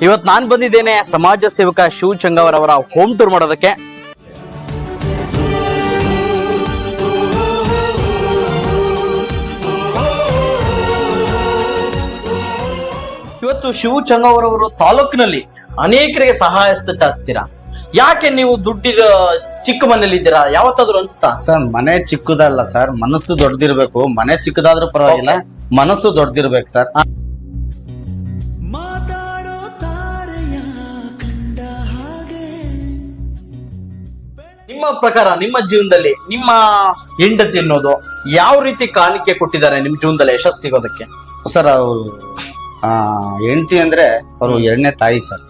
ಇವತ್ತು ನಾನು ಬಂದಿದ್ದೇನೆ ಸಮಾಜ ಸೇವಕ ಶಿವ್ ಚಂಗಾವರ್ ಅವರ ಹೋಮ್ ಟೂರ್ ಮಾಡೋದಕ್ಕೆ. ಇವತ್ತು ಶಿವ್ ಚಂಗಾವರ್ ಅವರು ತಾಲೂಕಿನಲ್ಲಿ ಅನೇಕರಿಗೆ ಸಹಾಯ ಹಸ್ತ ಚಾಚ್ತೀರಾ. ಯಾಕೆ ನೀವು ದುಡ್ಡಿದ ಚಿಕ್ಕ ಮನೇಲಿ ಇದ್ದೀರಾ? ಯಾವತ್ತಾದ್ರೂ ಅನ್ಸ್ತಾ? ಸರ್, ಮನೆ ಚಿಕ್ಕದಲ್ಲ ಸರ್, ಮನಸ್ಸು ದೊಡ್ಡದಿರ್ಬೇಕು. ಮನೆ ಚಿಕ್ಕದಾದ್ರೂ ಪರವಾಗಿಲ್ಲ, ಮನಸ್ಸು ದೊಡ್ಡದಿರ್ಬೇಕು ಸರ್. ನಿಮ್ಮ ಪ್ರಕಾರ ನಿಮ್ಮ ಜೀವನದಲ್ಲಿ ನಿಮ್ಮ ಹೆಂಡತಿ ಅನ್ನೋದು ಯಾವ ರೀತಿ ಕಾಣಿಕೆ ಕೊಟ್ಟಿದ್ದಾರೆ ನಿಮ್ ಜೀವನದಲ್ಲಿ ಯಶಸ್ಸು ಸಿಗೋದಕ್ಕೆ? ಸರ್, ಅವರು ಹೆಂಡತಿ ಅಂದ್ರೆ ಅವರು ಎರಡನೇ ತಾಯಿ ಸರ್.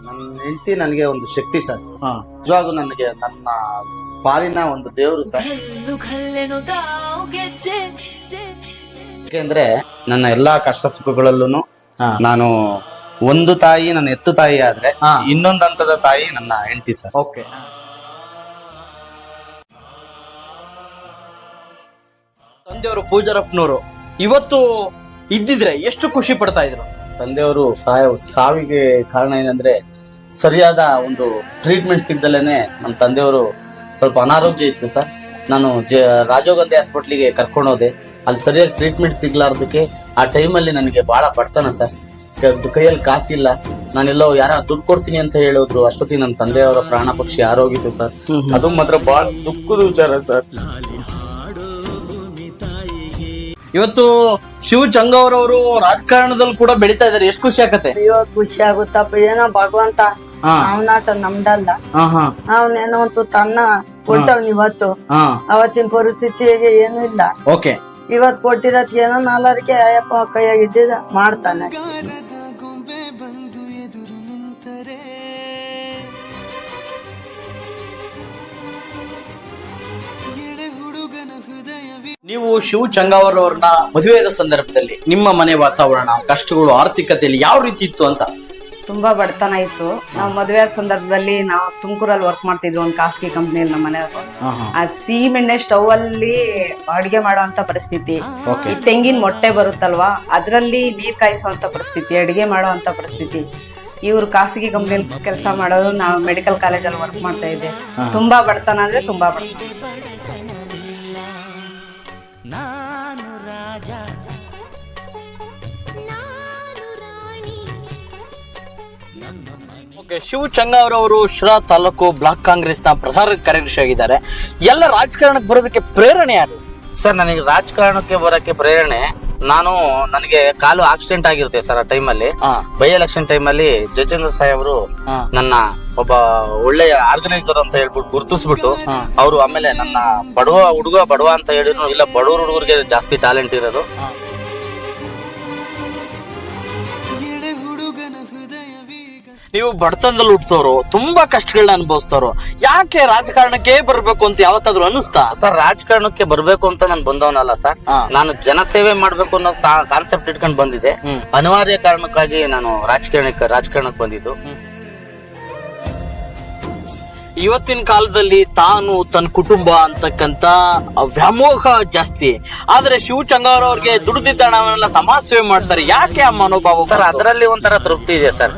ನನ್ನ ಹೆಂಡತಿ ನನಗೆ ಒಂದು ಶಕ್ತಿ ಸರ್. ನಿಜವಾಗೂ ನನಗೆ ನನ್ನ ಪಾಲಿನ ಒಂದು ದೇವರು ಸರ್. ಯಾಕೆಂದ್ರೆ ನನ್ನ ಎಲ್ಲಾ ಕಷ್ಟ ಸುಖಗಳಲ್ಲೂ ನಾನು ಒಂದು ತಾಯಿ ನನ್ನ ಎತ್ತು ತಾಯಿ ಆದ್ರೆ ಇನ್ನೊಂದು ಹಂತದ ತಾಯಿ ನನ್ನ ಹೆಂಡತಿ ಸರ್. ಓಕೆ. ತಂದೆಯವರು ಪೂಜಾರಪ್ಪನವರು ಇವತ್ತು ಇದ್ದಿದ್ರೆ ಎಷ್ಟು ಖುಷಿ ಪಡ್ತಾ ಇದ್ರು? ತಂದೆಯವರು ಸಾವಿಗೆ ಕಾರಣ ಏನಂದ್ರೆ ಸರಿಯಾದ ಒಂದು ಟ್ರೀಟ್ಮೆಂಟ್ ಸಿಗ್ದಲೇನೆ ನಮ್ಮ ತಂದೆಯವರು ಸ್ವಲ್ಪ ಅನಾರೋಗ್ಯ ಇತ್ತು ಸರ್. ನಾನು ರಾಜೀವ್ ಗಾಂಧಿ ಹಾಸ್ಪಿಟ್ಲಿಗೆ ಕರ್ಕೊಂಡು ಹೋದೆ. ಅಲ್ಲಿ ಸರಿಯಾಗಿ ಟ್ರೀಟ್ಮೆಂಟ್ ಸಿಗ್ಲಾರ್ದಕ್ಕೆ ಆ ಟೈಮಲ್ಲಿ ನನಗೆ ಬಹಳ ಪಡ್ತಾನ ಸರ್. ಕೈಯಲ್ಲಿ ಕಾಸಿಲ್ಲ, ನಾನೆಲ್ಲೋ ಯಾರ ದುಡ್ಡು ಕೊಡ್ತೀನಿ ಅಂತ ಹೇಳಿದ್ರು. ಅಷ್ಟೊತ್ತಿಗೆ ನನ್ನ ತಂದೆಯವರ ಪ್ರಾಣ ಪಕ್ಷಿ ಆರೋಗಿತ್ತು ಸರ್. ಅದು ಮಾತ್ರ ಬಹಳ ದುಃಖದ ವಿಚಾರ ಸರ್. ಇವತ್ತು ಶಿವ್ ಚಂಗಾವರ್ ಅವರು ರಾಜಕಾರಣದಲ್ಲಿ ಕೂಡ ಬೆಳಿತಾ ಇದಾರೆ. ಎಷ್ಟು ಖುಷಿ ಆಗತ್ತೆ? ಇವಾಗ ಖುಷಿ ಆಗುತ್ತಪ್ಪ. ಏನೋ ಭಗವಂತ ಅವನಾಟ ನಮ್ದಲ್ಲ, ಅವನೇನೋ ಒಂದು ತನ್ನ ಕೊಡ್ತಾವ್. ಇವತ್ತು ಅವತ್ತಿನ ಪರಿಸ್ಥಿತಿಗೆ ಏನು ಇಲ್ಲ. ಓಕೆ. ಇವತ್ ಕೊಟ್ಟಿರತ್ ಏನೋ ನಾಲ್ವರಿಗೆ ಅಯ್ಯಪ್ಪ ಕೈಯಾಗಿದ್ದ ಮಾಡ್ತಾನೆ. ನೀವು ಶಿವ್ ಚಂಗಾವರ್ ಅವ್ರನ್ನ ಮದುವೆಯಾದ ಸಂದರ್ಭದಲ್ಲಿ ನಿಮ್ಮ ಮನೆ ವಾತಾವರಣ, ಕಷ್ಟಗಳು, ಆರ್ಥಿಕತೆಯಲ್ಲಿ ಯಾವ ರೀತಿ ಇತ್ತು ಅಂತ? ತುಂಬಾ ಬಡತನ ಇತ್ತು. ನಾವು ಮದುವೆ ಸಂದರ್ಭದಲ್ಲಿ ನಾವು ತುಮಕೂರಲ್ಲಿ ವರ್ಕ್ ಮಾಡ್ತಿದ್ವಿ ಒಂದು ಖಾಸಗಿ ಕಂಪ್ನಿಯಲ್ಲಿ. ನಮ್ಮ ಮನೆಯವರು ಆ ಸೀಮೆಣ್ಣೆ ಸ್ಟವ್ ಅಲ್ಲಿ ಅಡುಗೆ ಮಾಡುವಂತ ಪರಿಸ್ಥಿತಿ, ಈ ತೆಂಗಿನ ಮೊಟ್ಟೆ ಬರುತ್ತಲ್ವಾ ಅದ್ರಲ್ಲಿ ನೀರ್ ಕಾಯಿಸುವಂತ ಪರಿಸ್ಥಿತಿ, ಅಡುಗೆ ಮಾಡುವಂತ ಪರಿಸ್ಥಿತಿ. ಇವ್ರು ಖಾಸಗಿ ಕಂಪ್ನಿಯಲ್ಲಿ ಕೆಲಸ ಮಾಡೋದು, ನಾವು ಮೆಡಿಕಲ್ ಕಾಲೇಜಲ್ಲಿ ವರ್ಕ್ ಮಾಡ್ತಾ ಇದ್ದೆ. ತುಂಬಾ ಬಡತನ ಅಂದ್ರೆ ತುಂಬಾ ಬಡತನ. ಶಿವ್ ಚಂಗಾವರ್ ಅವರು ಶಿರಾ ತಾಲೂಕು ಬ್ಲಾಕ್ ಕಾಂಗ್ರೆಸ್ ನ ಪ್ರಚಾರ ಕಾರ್ಯದರ್ಶಿ ಆಗಿದ್ದಾರೆ. ಎಲ್ಲ ರಾಜಕಾರಣಕ್ಕೆ ಬರೋದಕ್ಕೆ ಪ್ರೇರಣೆ ಯಾರು ಸರ್? ನನಗೆ ರಾಜಕಾರಣಕ್ಕೆ ಬರೋಕ್ಕೆ ಪ್ರೇರಣೆ ನನಗೆ ಕಾಲು ಆಕ್ಸಿಡೆಂಟ್ ಆಗಿರುತ್ತೆ ಸರ್. ಆ ಟೈಮಲ್ಲಿ ಬೈ ಎಲೆಕ್ಷನ್ ಟೈಮಲ್ಲಿ ಜಯಚಂದ್ರ ಸಾಯಿ ಅವರು ನನ್ನ ಒಬ್ಬ ಒಳ್ಳೆಯ ಆರ್ಗನೈಸರ್ ಅಂತ ಹೇಳ್ಬಿಟ್ಟು ಗುರ್ತಿಸ್ಬಿಟ್ಟು ಅವರು ಆಮೇಲೆ ನನ್ನ ಬಡವ ಅಂತ ಹೇಳಿದ್ರು. ಇಲ್ಲ, ಬಡವ್ರ ಹುಡುಗರಿಗೆ ಜಾಸ್ತಿ ಟ್ಯಾಲೆಂಟ್ ಇರೋದು. ನೀವು ಬಡತನದಲ್ಲಿ ಹುಟ್ಟೋರು, ತುಂಬಾ ಕಷ್ಟಗಳನ್ನ ಅನುಭವಿಸ್ತವ್ರು, ಯಾಕೆ ರಾಜಕಾರಣಕ್ಕೆ ಬರ್ಬೇಕು ಅಂತ ಯಾವತ್ತಾದ್ರೂ ಅನಿಸ್ತಾ? ಸರ್, ರಾಜಕಾರಣಕ್ಕೆ ಬರ್ಬೇಕು ಅಂತ ನಾನು ಬಂದವನಲ್ಲ ಸರ್. ನಾನು ಜನಸೇವೆ ಮಾಡ್ಬೇಕು ಅನ್ನೋ ಕಾನ್ಸೆಪ್ಟ್ ಇಟ್ಕೊಂಡು ಬಂದಿದ್ದೆ. ಅನಿವಾರ್ಯ ಕಾರಣಕ್ಕಾಗಿ ನಾನು ರಾಜಕಾರಣಕ್ಕೆ ಬಂದಿದ್ದು. ಇವತ್ತಿನ ಕಾಲದಲ್ಲಿ ತಾನು ತನ್ನ ಕುಟುಂಬ ಅಂತಕ್ಕಂತ ವ್ಯಾಮೋಹ ಜಾಸ್ತಿ. ಆದ್ರೆ ಶಿವ್ ಚಂಗಾವರ್ ಅವ್ರಿಗೆ ದುಡ್ದಿದ್ದ ಹಣವನ್ನೆಲ್ಲ ಸಮಾಜ ಸೇವೆ ಮಾಡ್ತಾರೆ. ಯಾಕೆ ಆ ಮನೋಭಾವ? ಸರ್, ಅದರಲ್ಲಿ ಒಂಥರ ತೃಪ್ತಿ ಇದೆ ಸರ್.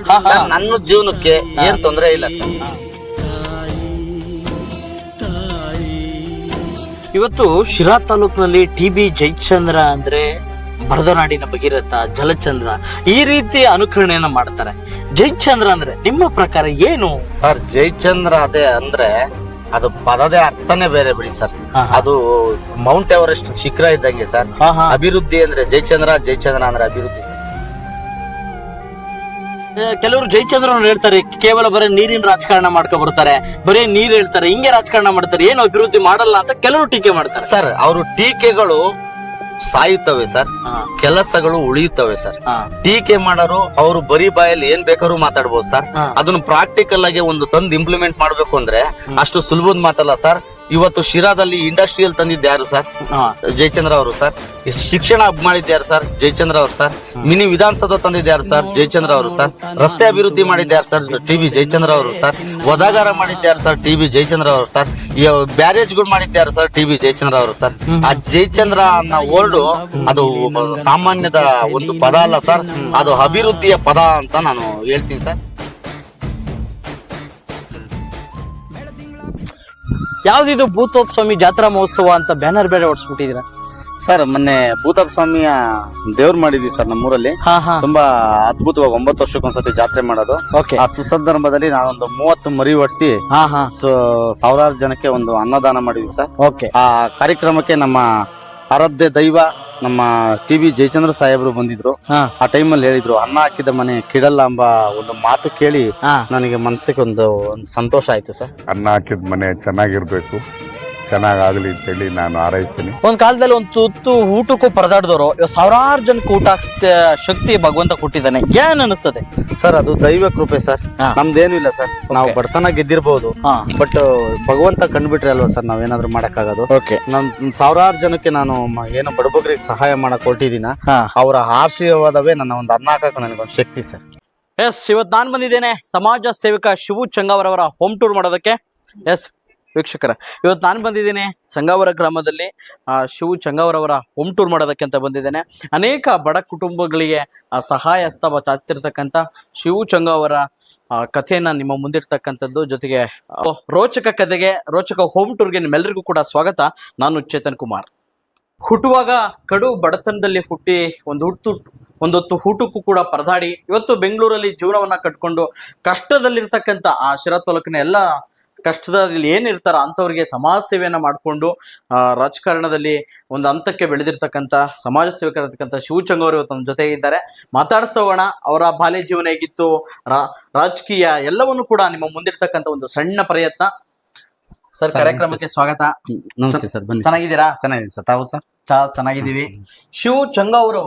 ನನ್ನ ಜೀವನಕ್ಕೆ ಏನ್ ತೊಂದರೆ ಇಲ್ಲ ಸರ್. ಇವತ್ತು ಶಿರಾ ತಾಲೂಕಿನಲ್ಲಿ TB ಜಯಚಂದ್ರ ಅಂದ್ರೆ ಭರತನಾಡಿನ ಭಗೀರಥ, ಜಲಚಂದ್ರ ಈ ರೀತಿ ಅನುಕರಣೆಯನ್ನ ಮಾಡ್ತಾರೆ. ಜಯಚಂದ್ರ ಅಂದ್ರೆ ನಿಮ್ಮ ಪ್ರಕಾರ ಏನು ಸರ್? ಜಯಚಂದ್ರ ಅದೇ ಅಂದ್ರೆ ಅದು ಪದದೇ ಅರ್ಥನೇ ಬೇರೆ ಬಿಡಿ ಸರ್. ಅದು ಮೌಂಟ್ ಎವರೆಸ್ಟ್ ಶಿಖರ ಇದ್ದಂಗೆ ಸರ್. ಅಭಿವೃದ್ಧಿ ಅಂದ್ರೆ ಜಯಚಂದ್ರ ಅಂದ್ರೆ ಅಭಿವೃದ್ಧಿ ಸರ್. ಕೆಲವರು ಜಯಚಂದ್ರ ಹೇಳ್ತಾರೆ ಕೇವಲ ಬರೀ ನೀರಿನ ರಾಜಕಾರಣ ಮಾಡ್ಕೊ ಬರ್ತಾರೆ, ಬರೀ ನೀರ್ ಹೇಳ್ತಾರೆ, ಹಿಂಗೆ ರಾಜಕಾರಣ ಮಾಡ್ತಾರೆ, ಏನು ಅಭಿವೃದ್ಧಿ ಮಾಡಲ್ಲ ಅಂತ ಕೆಲವರು ಟೀಕೆ ಮಾಡ್ತಾರೆ ಸರ್. ಅವರು ಟೀಕೆಗಳು ಸಾಯುತ್ತವೆ ಸರ್, ಕೆಲಸಗಳು ಉಳಿಯುತ್ತವೆ ಸರ್. ಟೀಕೆ ಮಾಡೋರು ಅವರು ಬರೀ ಬಾಯಲ್ಲಿ ಏನ್ ಬೇಕಾದ್ರೂ ಮಾತಾಡ್ಬೋದು ಸರ್. ಅದನ್ನ ಪ್ರಾಕ್ಟಿಕಲ್ ಆಗಿ ಒಂದು ತಂದು ಇಂಪ್ಲಿಮೆಂಟ್ ಮಾಡ್ಬೇಕು ಅಂದ್ರೆ ಅಷ್ಟು ಸುಲಭದ ಮಾತಲ್ಲ ಸರ್. ಇವತ್ತು ಶಿರಾದಲ್ಲಿ ಇಂಡಸ್ಟ್ರಿಯಲ್ ತಂದಿದ್ದು ಯಾರು ಸರ್? ಜಯಚಂದ್ರ ಅವರು ಸರ್. ಶಿಕ್ಷಣ ಹಬ್ ಮಾಡಿದ್ಯಾರು ಸರ್? ಜಯಚಂದ್ರ ಅವರು ಸರ್. ಮಿನಿ ವಿಧಾನಸೌಧ ತಂದಿದ್ಯಾರು ಸರ್? ಜಯಚಂದ್ರ ಅವರು ಸರ್. ರಸ್ತೆ ಅಭಿವೃದ್ಧಿ ಮಾಡಿದ್ಯಾರು ಸರ್? ಟಿ.ಬಿ. ಜಯಚಂದ್ರ ಅವರು ಸರ್. ವದಾಗಾರ ಮಾಡಿದ್ಯಾರು ಸರ್? ಟಿ.ಬಿ. ಜಯಚಂದ್ರ ಅವರು ಸರ್. ಬ್ಯಾರೇಜ್ಗಳು ಮಾಡಿದ್ಯಾರು ಸರ್? ಟಿ.ಬಿ. ಜಯಚಂದ್ರ ಅವರು ಸರ್. ಆ ಜಯಚಂದ್ರ ಅನ್ನೋ ವರ್ಡು ಅದು ಸಾಮಾನ್ಯದ ಒಂದು ಪದ ಅಲ್ಲ ಸರ್, ಅದು ಅಭಿವೃದ್ಧಿಯ ಪದ ಅಂತ ನಾನು ಹೇಳ್ತೀನಿ ಸರ್. ಯಾವ್ದಿದು ಭೂತೋಪ್ ಸ್ವಾಮಿ ಜಾತ್ರಾ ಮಹೋತ್ಸವ ಅಂತ ಬ್ಯಾನರ್ ಬೇರೆ ಹೊಡ್ಸ್ಬಿಟ್ಟಿದ್ದೀರಾ? ಸರ್ ಮೊನ್ನೆ ಭೂತಪ್ಪ ಸ್ವಾಮಿಯ ದೇವ್ರು ಮಾಡಿದ್ವಿ ಸರ್ ನಮ್ಮೂರಲ್ಲಿ. ತುಂಬಾ ಅದ್ಭುತವಾಗಿ 9 ವರ್ಷಕ್ಕೊಂದ್ಸತಿ ಜಾತ್ರೆ ಮಾಡೋದು. ಆ ಸುಸಂದರ್ಭದಲ್ಲಿ ನಾನೊಂದು 30 ಮರಿ ಹೊಡ್ಸಿ ಸಾವಿರಾರು ಜನಕ್ಕೆ ಒಂದು ಅನ್ನದಾನ ಮಾಡಿದ್ವಿ ಸರ್. ಆ ಕಾರ್ಯಕ್ರಮಕ್ಕೆ ನಮ್ಮ ಆರಾಧ್ಯ ದೈವ ನಮ್ಮ ಟಿ.ಬಿ. ಜಯಚಂದ್ರ ಸಾಹೇಬರು ಬಂದಿದ್ರು. ಆ ಟೈಮಲ್ಲಿ ಹೇಳಿದ್ರು, ಅನ್ನ ಹಾಕಿದ ಮನೆ ಕೆಡಲ್ಲ ಎಂಬ ಒಂದು ಮಾತು ಕೇಳಿ ನನಗೆ ಮನಸ್ಸಿಗೆ ಒಂದು ಸಂತೋಷ ಆಯ್ತು ಸರ್. ಅನ್ನ ಹಾಕಿದ ಮನೆ ಚೆನ್ನಾಗಿರ್ಬೇಕು, ಚೆನ್ನಾಗಾಗ್ಲಿ ಅಂತೇಳಿ ನಾನು ಹಾರೈಸ್ತೀನಿ. ಒಂದ್ ಕಾಲದಲ್ಲಿ ಒಂದು ತುತ್ತು ಊಟಕ್ಕೂ ಪರದಾಡ್ದವ್ರು ಸಾವಿರಾರು ಜನಕ್ಕೆ ಊಟ ಹಾಕ್ಸ ಶಕ್ತಿ ಭಗವಂತ ಕೊಟ್ಟಿದ್ದಾನೆ. ಏನ್ ಅನಿಸ್ತದೆ ಸರ್? ಅದು ದೈವ ಕೃಪೆ ಸರ್, ನಮ್ದೇನು ಇಲ್ಲ ಸರ್. ನಾವು ಬಡತನ ಗೆದ್ದಿರ್ಬೋದು, ಬಟ್ ಭಗವಂತ ಕಂಡ್ಬಿಟ್ರೆ ಅಲ್ವಾ ಸರ್ ನಾವೇನಾದ್ರೂ ಮಾಡಕ್ಕಾಗೋದು. ನಾನ್ ಸಾವಿರಾರು ಜನಕ್ಕೆ ನಾನು ಏನು ಬಡಬಗ್ರಿಗೆ ಸಹಾಯ ಮಾಡಕ್ ಹೊರಟಿದ್ದೀನ, ಅವರ ಆಶೀರ್ವಾದವೇ ನನ್ನ ಒಂದು ಅನ್ನ ಹಾಕಕ್ಕೆ ನನಗೊಂದು ಶಕ್ತಿ ಸರ್. ಎಸ್, ಇವತ್ತು ನಾನು ಬಂದಿದ್ದೇನೆ ಸಮಾಜ ಸೇವಕ ಶಿವು ಚಂಗಾವರವರ ಹೋಮ್ ಟೂರ್ ಮಾಡೋದಕ್ಕೆ. ಎಸ್ ವೀಕ್ಷಕರ, ಇವತ್ತು ನಾನು ಬಂದಿದ್ದೇನೆ ಚಂಗಾವರ ಗ್ರಾಮದಲ್ಲಿ ಶಿವು ಚಂಗಾವರವರ ಹೋಮ್ ಟೂರ್ ಮಾಡೋದಕ್ಕೆ ಅಂತ ಬಂದಿದ್ದೇನೆ. ಅನೇಕ ಬಡ ಕುಟುಂಬಗಳಿಗೆ ಸಹಾಯ ಹಸ್ತ ಚಾಚಿರ್ತಕ್ಕಂಥ ಶಿವು ಚಂಗಾವರ ಕಥೆಯನ್ನ ನಿಮ್ಮ ಮುಂದಿರ್ತಕ್ಕಂಥದ್ದು. ಜೊತೆಗೆ ರೋಚಕ ಕಥೆಗೆ, ರೋಚಕ ಹೋಮ್ ಟೂರ್ಗೆ ನಿಮ್ಮೆಲ್ಲರಿಗೂ ಕೂಡ ಸ್ವಾಗತ. ನಾನು ಚೇತನ್ ಕುಮಾರ್. ಹುಟ್ಟುವಾಗ ಕಡು ಬಡತನದಲ್ಲಿ ಹುಟ್ಟಿ ಒಂದೊತ್ತು ಊಟಕ್ಕೂ ಕೂಡ ಪರದಾಡಿ ಇವತ್ತು ಬೆಂಗಳೂರಲ್ಲಿ ಜೀವನವನ್ನ ಕಟ್ಕೊಂಡು ಕಷ್ಟದಲ್ಲಿರ್ತಕ್ಕಂಥ ಆ ಶಿರಾ ತಾಲೂಕಿನ ಎಲ್ಲ ಕಷ್ಟದಲ್ಲಿ ಏನಿರ್ತಾರ ಅಂಥವ್ರಿಗೆ ಸಮಾಜ ಸೇವೆಯನ್ನ ಮಾಡಿಕೊಂಡು ರಾಜಕಾರಣದಲ್ಲಿ ಒಂದು ಹಂತಕ್ಕೆ ಬೆಳೆದಿರ್ತಕ್ಕಂಥ ಸಮಾಜ ಸೇವಕರಿರ್ತಕ್ಕಂಥ ಶಿವು ಚಂಗಾವರ ಇವತ್ತು ನಮ್ಮ ಜೊತೆ ಇದ್ದಾರೆ. ಮಾತಾಡಿಸ್ತಾ ಹೋಗೋಣ. ಅವರ ಬಾಲ್ಯ ಜೀವನ ಹೇಗಿತ್ತು, ರಾಜಕೀಯ ಎಲ್ಲವನ್ನು ಕೂಡ ನಿಮ್ಮ ಮುಂದಿರ್ತಕ್ಕಂಥ ಒಂದು ಸಣ್ಣ ಪ್ರಯತ್ನ. ಸರ್, ಕಾರ್ಯಕ್ರಮಕ್ಕೆ ಸ್ವಾಗತ. ನಮಸ್ತೆ ಸರ್, ಬನ್ನಿ. ಚೆನ್ನಾಗಿದ್ದೀರಾ? ಚೆನ್ನಾಗಿದೆ ಸರ್, ತಾವು ಸರ್? ಚೆನ್ನಾಗಿದ್ದೀವಿ. ಶಿವು ಚಂಗಾವರವರು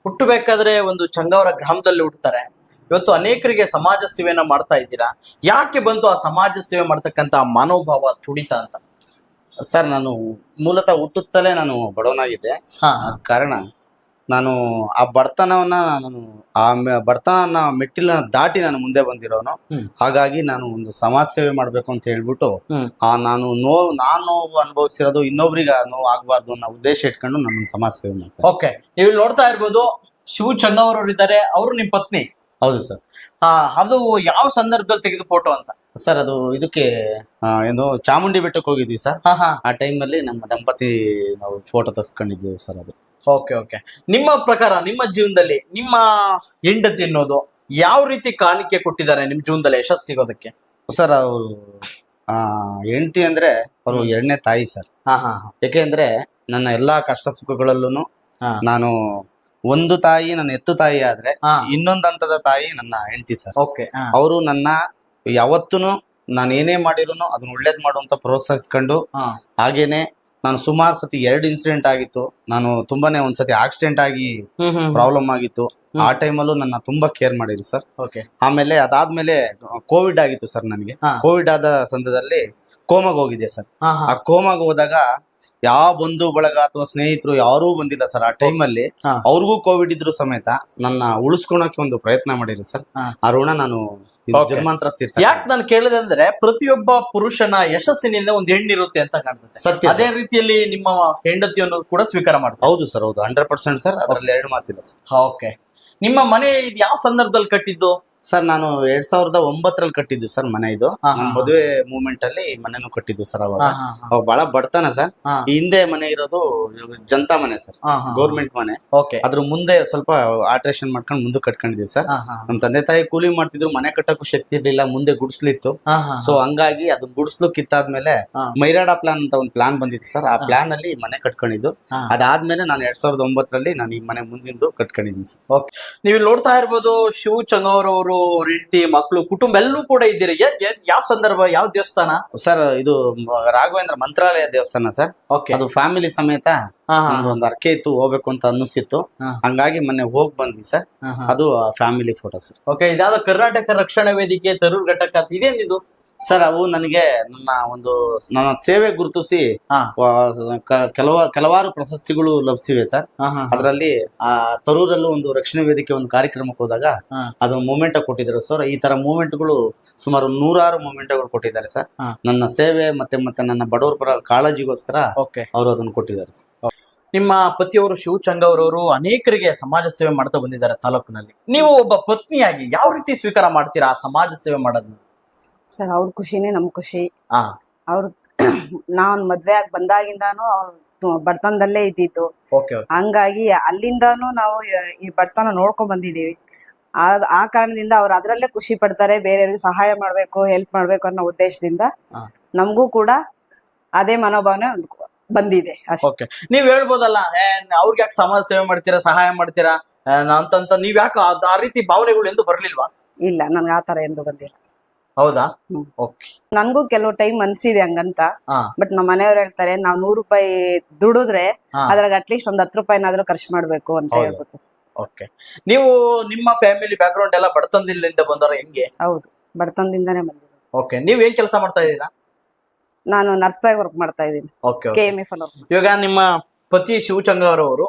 ಹುಟ್ಟಬೇಕಾದ್ರೆ ಒಂದು ಚಂಗಾವರ ಗ್ರಾಮದಲ್ಲಿ ಹುಟ್ಟುತ್ತಾರೆ. ಇವತ್ತು ಅನೇಕರಿಗೆ ಸಮಾಜ ಸೇವೆಯನ್ನ ಮಾಡ್ತಾ ಇದ್ದೀರಾ. ಯಾಕೆ ಬಂತು ಆ ಸಮಾಜ ಸೇವೆ ಮಾಡ್ತಕ್ಕಂಥ ಮನೋಭಾವ, ತುಡಿತ ಅಂತ? ಸರ್, ನಾನು ಮೂಲತಃ ಹುಟ್ಟುತ್ತಲೇ ನಾನು ಬಡವನಾಗಿದ್ದೆ. ಕಾರಣ ನಾನು ಆ ಬಡತನ ಮೆಟ್ಟಿಲನ್ನ ದಾಟಿ ನಾನು ಮುಂದೆ ಬಂದಿರೋನು. ಹಾಗಾಗಿ ನಾನು ಒಂದು ಸಮಾಜ ಸೇವೆ ಮಾಡ್ಬೇಕು ಅಂತ ಹೇಳ್ಬಿಟ್ಟು ನಾನು ನೋವು ಅನುಭವಿಸಿರೋದು ಇನ್ನೊಬ್ರಿಗೆ ನೋವು ಆಗ್ಬಾರ್ದು ಅನ್ನೋ ಉದ್ದೇಶ ಇಟ್ಕೊಂಡು ನಾನು ಸಮಾಜ ಸೇವೆ ಮಾಡ್ತೀನಿ. ಓಕೆ, ನೀವು ನೋಡ್ತಾ ಇರ್ಬೋದು ಶಿವು ಚಂಗಾವರವರು ಇದ್ದಾರೆ. ಅವರು ನಿಮ್ ಪತ್ನಿ? ಹೌದು ಸರ್. ಅದು ಯಾವ ಸಂದರ್ಭದಲ್ಲಿ ತೆಗೆದು ಫೋಟೋ ಅಂತ? ಸರ್, ಅದು ಇದಕ್ಕೆ ಏನು ಚಾಮುಂಡಿ ಬೆಟ್ಟಕ್ಕೆ ಹೋಗಿದ್ವಿ ಸರ್. ಆ ಟೈಮಲ್ಲಿ ನಮ್ಮ ದಂಪತಿ ನಾವು ಫೋಟೋ ತೆಗೆಸ್ಕೊಂಡಿದ್ವಿ ಸರ್. ಅದು ಓಕೆ. ನಿಮ್ಮ ಪ್ರಕಾರ ನಿಮ್ಮ ಜೀವನದಲ್ಲಿ ನಿಮ್ಮ ಹೆಂಡತಿ ಅನ್ನೋದು ಯಾವ ರೀತಿ ಕಾಣಿಕೆ ಕೊಟ್ಟಿದ್ದಾರೆ ನಿಮ್ ಜೀವನದಲ್ಲಿ ಯಶಸ್ಸು ಸಿಗೋದಕ್ಕೆ? ಸರ್, ಅವರು ಹೆಂಡತಿ ಅಂದ್ರೆ ಅವರು 2ನೇ ತಾಯಿ ಸರ್. ಯಾಕೆಂದ್ರೆ ನನ್ನ ಎಲ್ಲಾ ಕಷ್ಟ ಸುಖಗಳಲ್ಲೂ ನಾನು ಒಂದು ತಾಯಿ ನನ್ನ ಎತ್ತು ತಾಯಿ ಆದ್ರೆ ಇನ್ನೊಂದು ಹಂತದ ತಾಯಿ ನನ್ನ ಹೆಂಡತಿ ಸರ್. ಅವರು ನನ್ನ ಯಾವತ್ತೂ ನಾನು ಏನೇ ಮಾಡಿರೋನು ಅದನ್ನ ಒಳ್ಳೇದ್ ಮಾಡುವಂತ ಪ್ರೋತ್ಸಾಹಿಸ್ಕೊಂಡು, ಹಾಗೇನೆ ನಾನು ಸುಮಾರು ಸತಿ 2 ಇನ್ಸಿಡೆಂಟ್ ಆಗಿತ್ತು. ನಾನು ತುಂಬಾನೇ ಒಂದ್ಸತಿ ಆಕ್ಸಿಡೆಂಟ್ ಆಗಿ ಪ್ರಾಬ್ಲಮ್ ಆಗಿತ್ತು. ಆ ಟೈಮಲ್ಲೂ ನನ್ನ ತುಂಬಾ ಕೇರ್ ಮಾಡಿದ್ರು ಸರ್. ಆಮೇಲೆ ಅದಾದ್ಮೇಲೆ ಕೋವಿಡ್ ಆಗಿತ್ತು ಸರ್. ನನಗೆ ಕೋವಿಡ್ ಆದ ಸಂದರ್ಭದಲ್ಲಿ ಕೋಮಾಗ ಹೋಗಿದ್ದೆ ಸರ್. ಆ ಕೋಮಾಗ ಹೋದಾಗ ಯಾವ ಬಂಧು ಬಳಗ ಅಥವಾ ಸ್ನೇಹಿತರು ಯಾರೂ ಬಂದಿಲ್ಲ ಸರ್. ಆ ಟೈಮಲ್ಲಿ ಅವ್ರಿಗೂ ಕೋವಿಡ್ ಇದ್ರು ಸಮೇತ ನನ್ನ ಉಳಿಸ್ಕೊಳಕ್ಕೆ ಒಂದು ಪ್ರಯತ್ನ ಮಾಡಿದ್ರು ಸರ್. ಆ ಋಣ ನಾನು ಜನ್ಮಾಂತರ ತೀರ್ಸ. ಯಾಕೆ ನಾನು ಕೇಳಿದೆ ಅಂದ್ರೆ, ಪ್ರತಿಯೊಬ್ಬ ಪುರುಷನ ಯಶಸ್ಸಿನಿಂದ ಒಂದು ಹೆಣ್ಣಿರುತ್ತೆ ಅಂತ ಕಾಣ್ತದೆ. ಸತ್ಯ. ಅದೇ ರೀತಿಯಲ್ಲಿ ನಿಮ್ಮ ಹೆಂಡತಿಯನ್ನು ಕೂಡ ಸ್ವೀಕಾರ ಮಾಡ್ತಾರೆ? ಹೌದು ಸರ್, ಹೌದು, 100% ಸರ್. ಅದರಲ್ಲಿ 2 ಮಾತಿಲ್ಲ ಸರ್. ಓಕೆ. ನಿಮ್ಮ ಮನೆ ಇದು ಯಾವ ಸಂದರ್ಭದಲ್ಲಿ ಕಟ್ಟಿದ್ದು? ಸರ್, ನಾನು 2009ರಲ್ಲಿ ಕಟ್ಟಿದ್ದು ಸರ್ ಮನೆ. ಇದು ಮದುವೆ ಮೂವ್ಮೆಂಟ್ ಅಲ್ಲಿ ಮನೆನೂ ಕಟ್ಟಿದ್ದು ಸರ್. ಅವಾಗ ಬಹಳ ಬಡತನ ಸರ್. ಹಿಂದೆ ಮನೆ ಇರೋದು ಜನತಾ ಮನೆ ಸರ್, ಗೌರ್ಮೆಂಟ್ ಮನೆ. ಅದ್ರ ಮುಂದೆ ಸ್ವಲ್ಪ ಆಲ್ಟ್ರೇಷನ್ ಮಾಡ್ಕೊಂಡು ಮುಂದೆ ಕಟ್ಕೊಂಡಿದ್ವಿ ಸರ್. ನಮ್ ತಂದೆ ತಾಯಿ ಕೂಲಿ ಮಾಡ್ತಿದ್ರು, ಮನೆ ಕಟ್ಟಕ್ಕೂ ಶಕ್ತಿ ಇರ್ಲಿಲ್ಲ, ಮುಂದೆ ಗುಡಿಸ್ಲಿತ್ತು. ಸೊ ಹಂಗಾಗಿ ಅದು ಗುಡಿಸ್ಲು ಕಿತ್ತಾದ್ಮೇಲೆ ಮೈರಾಡ ಪ್ಲಾನ್ ಅಂತ ಒಂದು ಪ್ಲಾನ್ ಬಂದಿತ್ತು ಸರ್. ಆ ಪ್ಲಾನ್ ಅಲ್ಲಿ ಮನೆ ಕಟ್ಕೊಂಡಿದ್ದು. ಅದಾದ್ಮೇಲೆ ನಾನು 2009ರಲ್ಲಿ ನಾನು ಈ ಮನೆ ಮುಂದಿಂದು ಕಟ್ಕೊಂಡಿದ್ದೀನಿ ಸರ್. ನೀವು ನೋಡ್ತಾ ಇರ್ಬೋದು ಶಿವು ಚಂಗಾವರವರು ಹೆಂಡತಿ, ಮಕ್ಕಳು, ಕುಟುಂಬ ಎಲ್ಲರೂ ಕೂಡ ಇದ್ದೀರಿ. ಯಾವ ಸಂದರ್ಭ, ಯಾವ ದೇವಸ್ಥಾನ ಸರ್? ಇದು ರಾಘವೇಂದ್ರ ಮಂತ್ರಾಲಯ ದೇವಸ್ಥಾನ ಸರ್. ಅದು ಫ್ಯಾಮಿಲಿ ಸಮೇತ ಒಂದು ಅರ್ಕೆ ಇತ್ತು, ಹೋಗ್ಬೇಕು ಅಂತ ಅನ್ನಿಸ್ತಿತ್ತು. ಹಂಗಾಗಿ ಮೊನ್ನೆ ಹೋಗ್ ಬಂದ್ವಿ ಸರ್. ಅದು ಫ್ಯಾಮಿಲಿ ಫೋಟೋ ಸರ್. ಓಕೆ. ಇದಾದ ಕರ್ನಾಟಕ ರಕ್ಷಣಾ ವೇದಿಕೆ ತರೂರ್ ಘಟಕ ಇದೇನಿದು? ಸರ್ ಅವು ನನಗೆ ನನ್ನ ಸೇವೆ ಗುರುತಿಸಿ ಹಾ. ಕೆಲವಾರು ಪ್ರಶಸ್ತಿಗಳು ಲಭಿಸಿವೆ ಸರ್. ಅದರಲ್ಲಿ ತರೂರಲ್ಲೂ ಒಂದು ರಕ್ಷಣಾ ವೇದಿಕೆ ಒಂದು ಕಾರ್ಯಕ್ರಮಕ್ಕೆ ಹೋದಾಗ ಹಾ. ಅದೊಂದು ಮೂಮೆಂಟ್ ಕೊಟ್ಟಿದ್ದಾರೆ ಸರ್. ಈ ತರ ಮೂಮೆಂಟ್ಗಳು ಸುಮಾರು 106 ಮೂಮೆಂಟ್ಗಳು ಕೊಟ್ಟಿದ್ದಾರೆ ಸರ್. ಹಾ. ನನ್ನ ಸೇವೆ ಮತ್ತೆ ನನ್ನ ಬಡವರ ಪರ ಕಾಳಜಿಗೋಸ್ಕರ ಓಕೆ. ಅವರು ಅದನ್ನು ಕೊಟ್ಟಿದ್ದಾರೆ ಸರ್. ನಿಮ್ಮ ಪತಿಯವರು ಶಿವು ಚಂಗವರವರು ಅನೇಕರಿಗೆ ಸಮಾಜ ಸೇವೆ ಮಾಡ್ತಾ ಬಂದಿದ್ದಾರೆ ತಾಲೂಕಿನಲ್ಲಿ. ನೀವು ಒಬ್ಬ ಪತ್ನಿಯಾಗಿ ಯಾವ ರೀತಿ ಸ್ವೀಕಾರ ಮಾಡ್ತೀರಾ ಆ ಸಮಾಜ ಸೇವೆ ಮಾಡೋದನ್ನ? ಸರ್ ಅವ್ರ ಖುಷಿನೇ ನಮ್ ಖುಷಿ. ಹಾ. ಅವ್ರು ನಾನ್ ಮದ್ವೆ ಆಗಿ ಬಂದಾಗಿಂದಾನು ಅವ್ರು ಬಡತನದಲ್ಲೇ ಇದ್ದಿದ್ದು. ಓಕೆ. ಹಂಗಾಗಿ ಅಲ್ಲಿಂದಾನು ನಾವು ಈ ಬಡತನ ನೋಡ್ಕೊಂಡ್ ಬಂದಿದೀವಿ. ಆ ಕಾರಣದಿಂದ ಅವ್ರು ಅದ್ರಲ್ಲೇ ಖುಷಿ ಪಡ್ತಾರೆ. ಬೇರೆಯವ್ರಿಗೆ ಸಹಾಯ ಮಾಡ್ಬೇಕು, ಹೆಲ್ಪ್ ಮಾಡ್ಬೇಕು ಅನ್ನೋ ಉದ್ದೇಶದಿಂದ ನಮಗೂ ಕೂಡ ಅದೇ ಮನೋಭಾವನೆ ಬಂದಿದೆ ಅಷ್ಟೇ. ಓಕೆ. ನೀವ್ ಹೇಳ್ಬೋದಲ್ಲ, ಅವ್ರಿಗೆ ಯಾಕೆ ಸಮಾಜ ಸೇವೆ ಮಾಡ್ತೀರಾ, ಸಹಾಯ ಮಾಡ್ತೀರಾ ಅಂತಂತ ನೀವ್ ಯಾಕೆ ಆ ರೀತಿ ಭಾವನೆಗಳು ಎಂದು ಬರ್ಲಿಲ್ವಾ? ಇಲ್ಲ, ನನ್ಗೆ ಆ ತರ ಎಂದು ಬಂದಿಲ್ಲ. ಹೌದಾ? ಓಕೆ. ನನ್ಗೂ ಕೆಲವು ಟೈಮ್ ಅನ್ಸಿದೆ ಹಂಗಂತ. ಹಾ. ಬಟ್ ನಮ್ಮ ಮನೆಯವ್ರು ಹೇಳ್ತಾರೆ, ನಾವ್ 100 ರೂಪಾಯಿ ದುಡಿದ್ರೆ ಅದ್ರಾಗ ಅಟ್ಲೀಸ್ಟ್ ಒಂದ್ 10 ರೂಪಾಯಿನಾದ್ರೂ ಖರ್ಚು ಮಾಡ್ಬೇಕು ಅಂತ ಹೇಳ್ಬಿಟ್ಟು. ಓಕೆ. ನೀವು ನಿಮ್ಮ ಫ್ಯಾಮಿಲಿ ಬ್ಯಾಕ್ ಗ್ರೌಂಡ್ ಎಲ್ಲ ಬಡತನದಿಂದ ಬಂದವರ ಹೆಂಗೆ? ಹೌದು, ಬಡತನದಿಂದಾನೇ ಬಂದಿರೋದು. ಓಕೆ. ನೀವ್ ಏನ್ ಕೆಲಸ ಮಾಡ್ತಾ ಇದ್ದೀರಾ? ನಾನು ನರ್ಸ್ ಆಗಿ ವರ್ಕ್ ಮಾಡ್ತಾ ಇದ್ದೀನಿ, ಓಕೆ. KMF ಅಲ್ಲಿ. ಇವಾಗ ನಿಮ್ಮ ಪತಿ ಶಿವು ಚಂಗವರವರು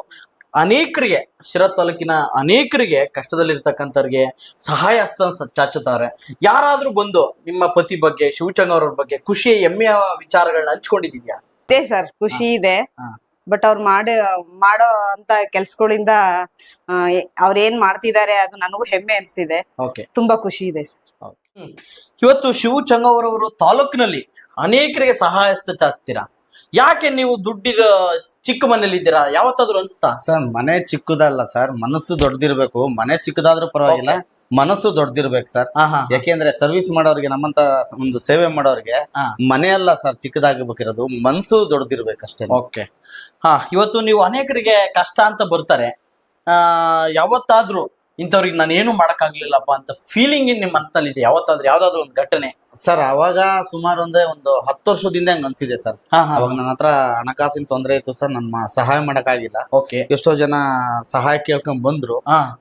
ಅನೇಕರಿಗೆ, ಶಿರಾ ತಾಲೂಕಿನ ಅನೇಕರಿಗೆ, ಕಷ್ಟದಲ್ಲಿರ್ತಕ್ಕಂಥವ್ರಿಗೆ ಸಹಾಯ ಹಸ್ತ ಚಾಚುತ್ತಾರೆ. ಯಾರಾದ್ರೂ ಬಂದು ನಿಮ್ಮ ಪತಿ ಬಗ್ಗೆ, ಶಿವು ಚಂಗವರ ಬಗ್ಗೆ ಖುಷಿ, ಹೆಮ್ಮೆಯ ವಿಚಾರಗಳನ್ನ ಹಂಚ್ಕೊಂಡಿದ್ಯಾ? ಇದೆ ಸರ್, ಖುಷಿ ಇದೆ. ಬಟ್ ಅವ್ರು ಮಾಡೋ ಅಂತ ಕೆಲ್ಸಗಳಿಂದ ಅವ್ರ ಏನ್ ಮಾಡ್ತಿದ್ದಾರೆ ಅದು ನನಗೂ ಹೆಮ್ಮೆ ಅನ್ಸಿದೆ. ಓಕೆ. ತುಂಬಾ ಖುಷಿ ಇದೆ ಸರ್. ಇವತ್ತು ಶಿವು ಚಂಗವರವರು ತಾಲೂಕಿನಲ್ಲಿ ಅನೇಕರಿಗೆ ಸಹಾಯ ಹಸ್ತ ಚಾಚ್ತೀರಾ. ಯಾಕೆ ನೀವು ದುಡ್ಡಿದ ಚಿಕ್ಕ ಮನೇಲಿ ಇದ್ದೀರಾ? ಯಾವತ್ತಾದ್ರೂ ಅನ್ಸ್ತಾ? ಸರ್ ಮನೆ ಚಿಕ್ಕದಲ್ಲ ಸರ್, ಮನಸ್ಸು ದೊಡ್ಡದಿರ್ಬೇಕು. ಮನೆ ಚಿಕ್ಕದಾದ್ರೂ ಪರವಾಗಿಲ್ಲ, ಮನಸ್ಸು ದೊಡ್ಡದಿರ್ಬೇಕು ಸರ್. ಯಾಕೆಂದ್ರೆ ಸರ್ವಿಸ್ ಮಾಡೋರಿಗೆ, ನಮ್ಮಂತ ಒಂದು ಸೇವೆ ಮಾಡೋರಿಗೆ ಮನೆ ಅಲ್ಲ ಸರ್ ಚಿಕ್ಕದಾಗಿರ್ಬೇಕಿರೋದು, ಮನಸ್ಸು ದೊಡ್ಡದಿರ್ಬೇಕಷ್ಟೇ. ಓಕೆ. ಇವತ್ತು ನೀವು ಅನೇಕರಿಗೆ ಕಷ್ಟ ಅಂತ ಬರ್ತಾರೆ, ಯಾವತ್ತಾದ್ರೂ ಇಂಥವ್ರಿಗೆ ನಾನು ಏನು ಮಾಡಕ್ಕಾಗ್ಲಿಲ್ಲಪ್ಪ ಅಂತ ಫೀಲಿಂಗ್ ನಿಮ್ಮ ಮನಸ್ಸಿನಲ್ಲಿ ಇದೆ ಯಾವತ್ತಾದ್ರೂ, ಯಾವ್ದಾದ್ರು ಒಂದು ಘಟನೆ? ಸರ್ ಅವಾಗ ಸುಮಾರು ಒಂದು 10 ವರ್ಷದಿಂದ ಹಂಗ ಅನ್ಸಿದೆ ಸರ್. ಅವಾಗ ನನ್ನ ಹತ್ರ ಹಣಕಾಸಿನ ತೊಂದರೆ ಇತ್ತು ಸರ್, ನನ್ನ ಸಹಾಯ ಮಾಡಕ್ಕಾಗಿಲ್ಲ. ಓಕೆ. ಎಷ್ಟೋ ಜನ ಸಹಾಯ ಕೇಳ್ಕೊಂಡ್ ಬಂದ್ರು,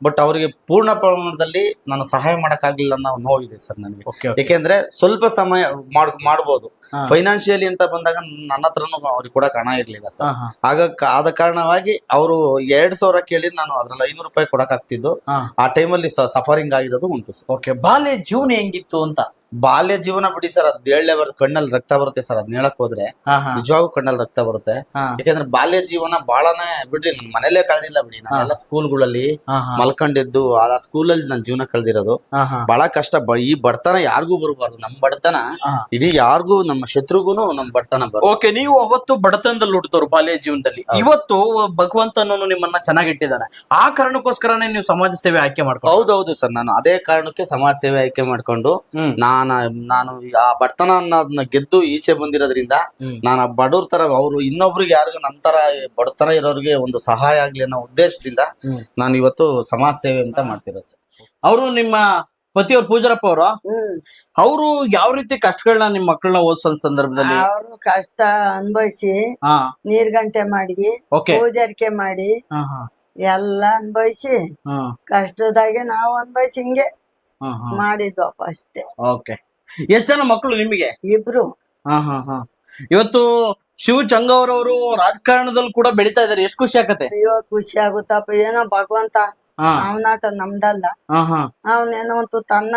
ಬಟ್ ಅವರಿಗೆ ಪೂರ್ಣ ಪ್ರಮಾಣದಲ್ಲಿ ನಾನು ಸಹಾಯ ಮಾಡಕ್ಕಾಗಿಲ್ಲ ಅನ್ನೋ ನೋವಿದೆ ಸರ್ ನನಗೆ. ಯಾಕೆಂದ್ರೆ ಸ್ವಲ್ಪ ಸಮಯ ಮಾಡ್ಬೋದು, ಫೈನಾನ್ಷಿಯಲಿ ಅಂತ ಬಂದಾಗ ನನ್ನ ಹತ್ರನು ಅವ್ರಿಗೆ ಕೊಡಕ್ ಹಣ ಇರ್ಲಿಲ್ಲ ಸರ್. ಆದ ಕಾರಣವಾಗಿ ಅವರು 2,000 ಕೇಳಿ ನಾನು ಅದ್ರಲ್ಲಿ 500 ರೂಪಾಯಿ ಕೊಡಕ್ ಆಗ್ತಿದ್ದು. ಆ ಟೈಮಲ್ಲಿ ಸಫರಿಂಗ್ ಆಗಿರೋದು ಉಂಟು ಸರ್. ಓಕೆ. ಬಾಲ್ಯ ಜೀವನ ಹೆಂಗಿತ್ತು ಅಂತ? ಬಾಲ್ಯ ಜೀವನ ಬಿಡಿ ಸರ್, ಅದ್ ಹೇಳಲೇ ಬರುತ್ತೆ. ಕಣ್ಣಲ್ಲಿ ರಕ್ತ ಬರುತ್ತೆ ಸರ್, ಅದ್ನ ಹೇಳಕ್ ಹೋದ್ರೆ ನಿಜವಾಗೂ ಕಣ್ಣಲ್ಲಿ ರಕ್ತ ಬರುತ್ತೆ. ಯಾಕಂದ್ರೆ ಬಾಲ್ಯ ಜೀವನ ಬಾಳನೇ ಬಿಡ್ರಿ, ನನ್ ಮನೇಲೆ ಕಳೆದಿಲ್ಲ ಬಿಡಿ. ನಾನೆಲ್ಲ ಸ್ಕೂಲ್ಗಳಲ್ಲಿ ಮಲ್ಕೊಂಡಿದ್ದು, ಆ ಸ್ಕೂಲಲ್ಲಿ ನನ್ ಜೀವನ ಕಳೆದಿರೋದು. ಬಹಳ ಕಷ್ಟ. ಈ ಬಡತನ ಯಾರಿಗೂ ಬರ್ಬಾರ್ದು. ನಮ್ ಬಡತನ ಇಡೀ ಯಾರಿಗೂ, ನಮ್ಮ ಶತ್ರುಗುನು ನಮ್ ಬಡತನ ಬರ್ತದೆ. ಓಕೆ. ನೀವು ಅವತ್ತು ಬಡತನದಲ್ಲಿ ಹುಟ್ಟುತ್ತವ್ರು ಬಾಲ್ಯ ಜೀವನದಲ್ಲಿ. ಇವತ್ತು ಭಗವಂತನನ್ನು ನಿಮ್ಮನ್ನ ಚೆನ್ನಾಗಿಟ್ಟಿದ್ದಾನೆ. ಆ ಕಾರಣಕ್ಕೋಸ್ಕರನೇ ನೀವು ಸಮಾಜ ಸೇವೆ ಆಯ್ಕೆ ಮಾಡ್ಕೊಂಡು? ಹೌದೌದು ಸರ್, ನಾನು ಅದೇ ಕಾರಣಕ್ಕೆ ಸಮಾಜ ಸೇವೆ ಆಯ್ಕೆ ಮಾಡ್ಕೊಂಡು ನಾನು ಆ ಬಡತನ ಅನ್ನೋದನ್ನ ಗೆದ್ದು ಈಚೆ ಬಂದಿರೋದ್ರಿಂದ ನಾನು ಬಡವ್ರ ತರ, ಅವರು ಇನ್ನೊಬ್ರಿಗೆ ಯಾರಿಗೂ ನನ್ನ ತರ ಬಡತನ ಇರೋರಿಗೆ ಒಂದು ಸಹಾಯ ಆಗ್ಲಿ ಅನ್ನೋ ಉದ್ದೇಶದಿಂದ ನಾನು ಇವತ್ತು ಸಮಾಜ ಸೇವೆ ಅಂತ ಮಾಡ್ತಿರೋ ಸರ್. ಅವರು ನಿಮ್ಮ ಪತಿಯವ್ರು ಪೂಜಾರಪ್ಪ ಅವರು, ಅವರು ಯಾವ ರೀತಿ ಕಷ್ಟಗಳನ್ನ ನಿಮ್ ಮಕ್ಕಳನ್ನ ಓದಿಸೋ ಸಂದರ್ಭದಲ್ಲಿ? ಅವರು ಕಷ್ಟ ಅನುಭವಿಸಿ, ನೀರ್ಗಂಟೆ ಮಾಡಿ, ಪೂಜಾರಿಕೆ ಮಾಡಿ, ಎಲ್ಲ ಅನುಭವಿಸಿ, ಕಷ್ಟದಾಗೆ ನಾವು ಅನುಭವಿಸಿ ಹಿಂಗೆ ಮಾಡಿದ್ವಪ್ಪ ಅಷ್ಟೇ. ಓಕೆ. ಎಷ್ಟ್ ಜನ ಮಕ್ಕಳು ನಿಮಗೆ? 2. ಇವತ್ತು ಶಿವು ಚಂಗವರವರು ರಾಜಕಾರಣದಲ್ಲಿ ಕೂಡ ಬೆಳಿತಾ ಇದಾರೆ. ಎಷ್ಟು ಖುಷಿ ಆಗತ್ತೆ? ಅಯ್ಯೋ ಖುಷಿ ಆಗುತ್ತಪ್ಪ. ಏನೋ ಭಗವಂತ ಅವನಾಟ ನಮ್ದಲ್ಲ, ಅವನೇನೋ ಒಂದು ತನ್ನ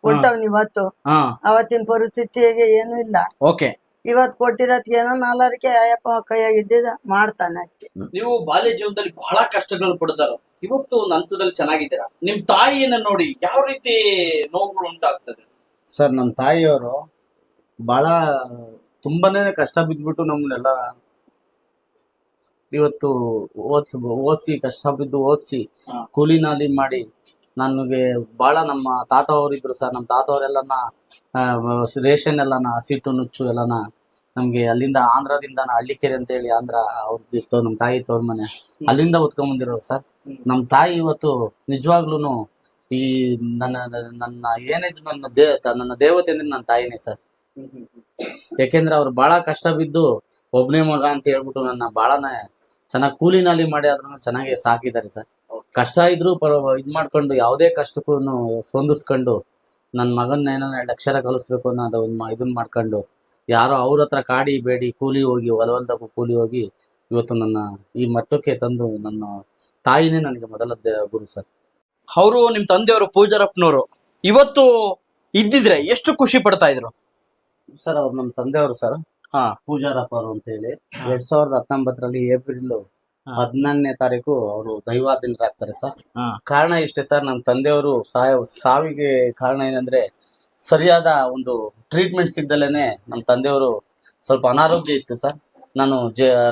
ಕೊಟ್ಟವ್ನ ಇವತ್ತು. ಅವತ್ತಿನ ಪರಿಸ್ಥಿತಿಗೆ ಏನು ಇಲ್ಲ. ಓಕೆ. ಇವತ್ ಕೊಟ್ಟಿರೋದ್ ಏನೋ 4 ಅಯ್ಯಪ್ಪ ಕೈಯಾಗಿದ್ದ ಮಾಡ್ತಾನೆ ಅಷ್ಟೇ. ನೀವು ಬಾಲ್ಯ ಜೀವನದಲ್ಲಿ ಬಹಳ ಕಷ್ಟಗಳು ಪಡ್ತಾರ, ಇವತ್ತು ಒಂದು ಹಂತದಲ್ಲಿ ಚೆನ್ನಾಗಿದ್ದೀರಾ. ನಿಮ್ ತಾಯಿಯನ್ನ ನೋಡಿ ಯಾವ ರೀತಿ ನೋವುಗಳು ಉಂಟಾಗ್ತದೆ? ಸರ್ ನಮ್ ತಾಯಿಯವರು ಬಹಳ ತುಂಬಾನೇ ಕಷ್ಟ ಬಿದ್ಬಿಟ್ಟು ನಮ್ಮನ್ನೆಲ್ಲ ಇವತ್ತು ಓದಿಸಿ, ಕಷ್ಟ ಬಿದ್ದು ಓದಿಸಿ, ಕೂಲಿ ನಾಲಿ ಮಾಡಿ ನನಗೆ ಬಹಳ, ನಮ್ಮ ತಾತ ಅವರಿದ್ರು ಸರ್. ನಮ್ಮ ತಾತ ಅವರೆಲ್ಲನ ರೇಷನ್ ಎಲ್ಲನ, ಹಸಿಟ್ಟು ನುಚ್ಚು ಎಲ್ಲನ ನಮ್ಗೆ ಅಲ್ಲಿಂದ ಆಂಧ್ರದಿಂದ, ಹಳ್ಳಿಕೆರೆ ಅಂತ ಹೇಳಿ ಆಂಧ್ರ ಅವ್ರದ್ದು ಇತ್ತು, ನಮ್ಮ ತಾಯಿ ತವ್ರ ಮನೆ, ಅಲ್ಲಿಂದ ಹೊತ್ಕೊಂಡ್ ಬಂದಿರೋರು ಸರ್. ನಮ್ಮ ತಾಯಿ ಇವತ್ತು ನಿಜವಾಗ್ಲೂ ಈ ನನ್ನ ಏನಿದ್ರು ನನ್ನ ದೇವತೆ ಅಂದ್ರೆ ನನ್ನ ತಾಯಿನೇ ಸರ್. ಯಾಕೆಂದ್ರೆ ಅವ್ರು ಬಹಳ ಕಷ್ಟ ಬಿದ್ದು ಒಬ್ನೇ ಮಗ ಅಂತ ಹೇಳ್ಬಿಟ್ಟು ನನ್ನ ಬಹಳನೇ ಚೆನ್ನಾಗಿ ಕೂಲಿ ನಾಲಿ ಮಾಡಿ ಆದ್ರೂ ಚೆನ್ನಾಗಿ ಸಾಕಿದ್ದಾರೆ ಸರ್. ಕಷ್ಟ ಇದ್ರು ಇದ್ ಮಾಡ್ಕೊಂಡು ಯಾವುದೇ ಕಷ್ಟಕ್ಕೂ ಸ್ಪಂದಿಸ್ಕೊಂಡು ನನ್ನ ಮಗನ ಏನೋ 2 ಅಕ್ಷರ ಕಲಿಸ್ಬೇಕು ಅನ್ನೋದು ಒಂದು ಇದನ್ನ ಮಾಡ್ಕೊಂಡು ಯಾರೋ ಅವ್ರ ಹತ್ರ ಕಾಡಿ ಬೇಡಿ ಕೂಲಿ ಹೋಗಿ ಹೊಲದಾಗ ಕೂಲಿ ಹೋಗಿ ಇವತ್ತು ನನ್ನ ಈ ಮಟ್ಟಕ್ಕೆ ತಂದು ನನ್ನ ತಾಯಿನೇ ನನಗೆ ಮೊದಲ ಗುರು ಸರ್. ಅವರು ನಿಮ್ ತಂದೆಯವರು ಪೂಜಾರಪ್ಪನವರು ಇವತ್ತು ಇದ್ದಿದ್ರೆ ಎಷ್ಟು ಖುಷಿ ಪಡ್ತಾ ಇದ್ರು? ಸರ್ ಅವ್ರು ನಮ್ಮ ತಂದೆಯವರು ಸರ್ ಹಾ ಪೂಜಾರಪ್ಪ ಅವರು ಅಂತ ಹೇಳಿ 2019 ಏಪ್ರಿಲ್ 14ನೇ ತಾರೀಕು ಅವರು ದೈವಾಧೀನರಾಗ್ತಾರೆ ಸರ್. ಕಾರಣ ಇಷ್ಟೇ ಸರ್, ನಮ್ಮ ತಂದೆಯವರು ಸಾವಿಗೆ ಕಾರಣ ಏನಂದ್ರೆ ಸರಿಯಾದ ಒಂದು ಟ್ರೀಟ್ಮೆಂಟ್ ಸಿಗ್ದಲೇನೆ ನಮ್ಮ ತಂದೆಯವರು ಸ್ವಲ್ಪ ಅನಾರೋಗ್ಯ ಇತ್ತು ಸರ್. ನಾನು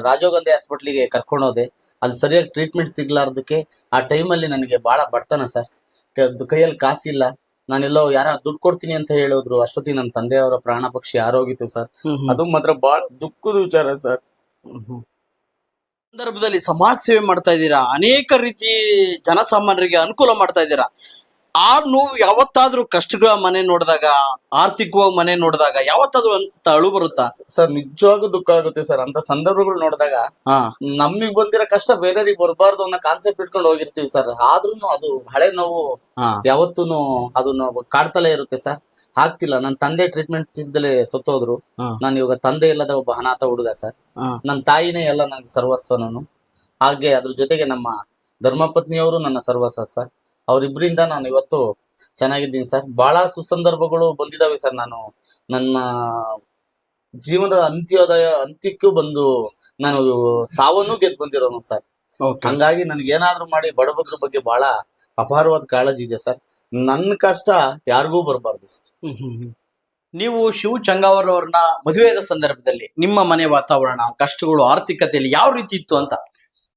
ರಾಜೀವ್ ಗಾಂಧಿ ಹಾಸ್ಪಿಟ್ಲಿಗೆ ಕರ್ಕೊಂಡೋದೆ. ಅಲ್ಲಿ ಸರಿಯಾಗಿ ಟ್ರೀಟ್ಮೆಂಟ್ ಸಿಗ್ಲಾರ್ದಕ್ಕೆ ಆ ಟೈಮಲ್ಲಿ ನನಗೆ ಬಹಳ ಬಡತನ ಸರ್. ಕೈಯಲ್ಲಿ ಕಾಸಿಲ್ಲ. ನಾನೆಲ್ಲೋ ಯಾರ ದುಡ್ಡು ಕೊಡ್ತೀನಿ ಅಂತ ಹೇಳಿದ್ರು. ಅಷ್ಟೊತ್ತಿಗೆ ನಮ್ಮ ತಂದೆಯವರ ಪ್ರಾಣ ಪಕ್ಷಿ ಆರೋಗಿತ್ತು ಸರ್. ಅದು ಮಾತ್ರ ಬಹಳ ದುಃಖದ ವಿಚಾರ ಸರ್. ಸಂದರ್ಭದಲ್ಲಿ ಸಮಾಜ ಸೇವೆ ಮಾಡ್ತಾ ಇದ್ದೀರಾ, ಅನೇಕ ರೀತಿ ಜನಸಾಮಾನ್ಯರಿಗೆ ಅನುಕೂಲ ಮಾಡ್ತಾ ಇದ್ದೀರಾ. ಆ ನೋವು ಯಾವತ್ತಾದ್ರೂ ಕಷ್ಟಗಳ ಮನೆ ನೋಡಿದಾಗ, ಆರ್ಥಿಕವಾಗಿ ಮನೆ ನೋಡಿದಾಗ ಯಾವತ್ತಾದ್ರೂ ಅನ್ಸುತ್ತಾ, ಅಳು ಬರುತ್ತಾ? ಸರ್ ನಿಜವಾಗೂ ದುಃಖ ಆಗುತ್ತೆ ಸರ್. ಅಂತ ಸಂದರ್ಭಗಳು ನೋಡಿದಾಗ ನಮಗ್ ಬಂದಿರೋ ಕಷ್ಟ ಬೇರೆಯವ್ರಿಗೆ ಬರಬಾರ್ದು ಅನ್ನೋ ಕಾನ್ಸೆಪ್ಟ್ ಇಟ್ಕೊಂಡು ಹೋಗಿರ್ತೀವಿ ಸರ್. ಆದ್ರೂನು ಅದು ಹಳೆ ನೋವು ಯಾವತ್ತೂನು ಅದು ಕಾಡ್ತಲೇ ಇರುತ್ತೆ ಸರ್. ಆಗ್ತಿಲ್ಲ. ನನ್ನ ತಂದೆ ಟ್ರೀಟ್ಮೆಂಟ್ ಸಿಗ್ದಲೇ ಸತ್ತೋದ್ರು. ನಾನು ಇವಾಗ ತಂದೆ ಇಲ್ಲದ ಒಬ್ಬ ಅನಾಥ ಹುಡುಗ ಸರ್. ನನ್ನ ತಾಯಿನೇ ಎಲ್ಲ ನನಗೆ ಸರ್ವಸ್ವ. ನಾನು ಹಾಗೆ ಅದ್ರ ಜೊತೆಗೆ ನಮ್ಮ ಧರ್ಮಪತ್ನಿಯವರು ನನ್ನ ಸರ್ವಸ್ವ ಸರ್. ಅವರಿಬ್ಬರಿಂದ ನಾನು ಇವತ್ತು ಚೆನ್ನಾಗಿದ್ದೀನಿ ಸರ್. ಬಹಳ ಸುಸಂದರ್ಭಗಳು ಬಂದಿದ್ದಾವೆ ಸರ್. ನಾನು ನನ್ನ ಜೀವನದ ಅಂತ್ಯಕ್ಕೂ ಬಂದು ನಾನು ಸಾವನ್ನು ಗೆದ್ದು ಬಂದಿರೋನು ಸರ್. ಹಂಗಾಗಿ ನನ್ಗೆ ಏನಾದ್ರೂ ಮಾಡಿ ಬಡಬಗ್ರ ಬಗ್ಗೆ ಬಹಳ ಅಪಾರವಾದ ಕಾಳಜಿ ಇದೆ ಸರ್. ನನ್ನ ಕಷ್ಟ ಯಾರಿಗೂ ಬರಬಾರ್ದು ಸರ್. ನೀವು ಶಿವು ಚಂಗಾವರ್ ಅವ್ರನ್ನ ಮದುವೆಯಾದ ಸಂದರ್ಭದಲ್ಲಿ ನಿಮ್ಮ ಮನೆ ವಾತಾವರಣ, ಕಷ್ಟಗಳು, ಆರ್ಥಿಕತೆಯಲ್ಲಿ ಯಾವ ರೀತಿ ಇತ್ತು ಅಂತ?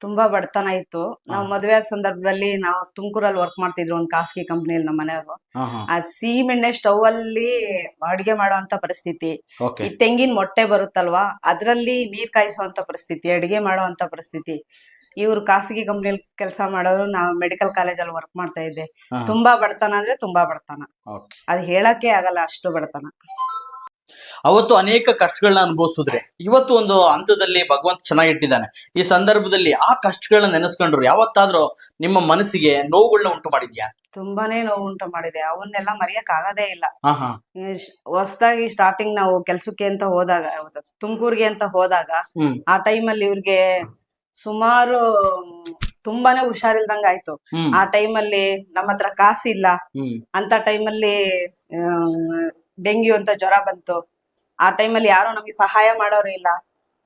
ತುಂಬಾ ಬಡತನ ಇತ್ತು. ನಾವು ಮದುವೆ ಆದ ಸಂದರ್ಭದಲ್ಲಿ ನಾವು ತುಮಕೂರಲ್ಲಿ ವರ್ಕ್ ಮಾಡ್ತಿದ್ರು ಒಂದು ಖಾಸಗಿ ಕಂಪ್ನಿಯಲ್ಲಿ ನಮ್ಮ ಮನೆಯವರು. ಆ ಸೀಮೆಣ್ಣೆ ಸ್ಟವ್ ಅಲ್ಲಿ ಅಡಿಗೆ ಮಾಡುವಂತ ಪರಿಸ್ಥಿತಿ. ಈ ತೆಂಗಿನ ಮೊಟ್ಟೆ ಬರುತ್ತಲ್ವಾ, ಅದ್ರಲ್ಲಿ ನೀರ್ ಕಾಯಿಸುವಂತ ಪರಿಸ್ಥಿತಿ, ಅಡಿಗೆ ಮಾಡುವಂತ ಪರಿಸ್ಥಿತಿ. ಇವ್ರು ಖಾಸಗಿ ಕಂಪ್ನಿಯಲ್ಲಿ ಕೆಲಸ ಮಾಡೋರು, ನಾವು ಮೆಡಿಕಲ್ ಕಾಲೇಜಲ್ಲಿ ವರ್ಕ್ ಮಾಡ್ತಾ ಇದ್ದೆ. ತುಂಬಾ ಬಡತನ ಅಂದ್ರೆ ತುಂಬಾ ಬಡತನ. ಅದು ಹೇಳಕ್ಕೆ ಆಗಲ್ಲ, ಅಷ್ಟು ಬಡತನ. ಅವತ್ತು ಅನೇಕ ಕಷ್ಟಗಳನ್ನ ಅನುಭವಿಸಿದ್ರೆ ಇವತ್ತು ಒಂದು ಹಂತದಲ್ಲಿ ಭಗವಂತ ಚೆನ್ನಾಗಿಟ್ಟಿದ್ದಾನೆ. ಈ ಸಂದರ್ಭದಲ್ಲಿ ಆ ಕಷ್ಟಗಳನ್ನ ನೆನೆಸ್ಕೊಂಡ್ರು ಯಾವತ್ತಾದ್ರೂ ನಿಮ್ಮ ಮನಸ್ಸಿಗೆ ನೋವುಗಳನ್ನ ಉಂಟು ಮಾಡಿದ್ಯಾ? ತುಂಬಾನೇ ನೋವು ಉಂಟು ಮಾಡಿದೆ. ಅವನ್ನೆಲ್ಲ ಮರೆಯಕ್ ಆಗದೇ ಇಲ್ಲ. ಹೊಸದಾಗಿ ಸ್ಟಾರ್ಟಿಂಗ್ ನಾವು ಕೆಲ್ಸಕ್ಕೆ ಅಂತ ಹೋದಾಗ, ತುಮಕೂರ್ಗೆ ಅಂತ ಹೋದಾಗ, ಆ ಟೈಮಲ್ಲಿ ಇವ್ರಿಗೆ ಸುಮಾರು ತುಂಬಾನೇ ಹುಷಾರಿಲ್ದಂಗ ಆಯ್ತು. ಆ ಟೈಮಲ್ಲಿ ನಮ್ಮ ಹತ್ರ ಕಾಸಿಲ್ಲ. ಅಂತ ಟೈಮಲ್ಲಿ ಡೆಂಗ್ಯೂ ಅಂತ ಜ್ವರ ಬಂತು. ಆ ಟೈಮಲ್ಲಿ ಯಾರೋ ನಮಗೆ ಸಹಾಯ ಮಾಡೋರು ಇಲ್ಲ.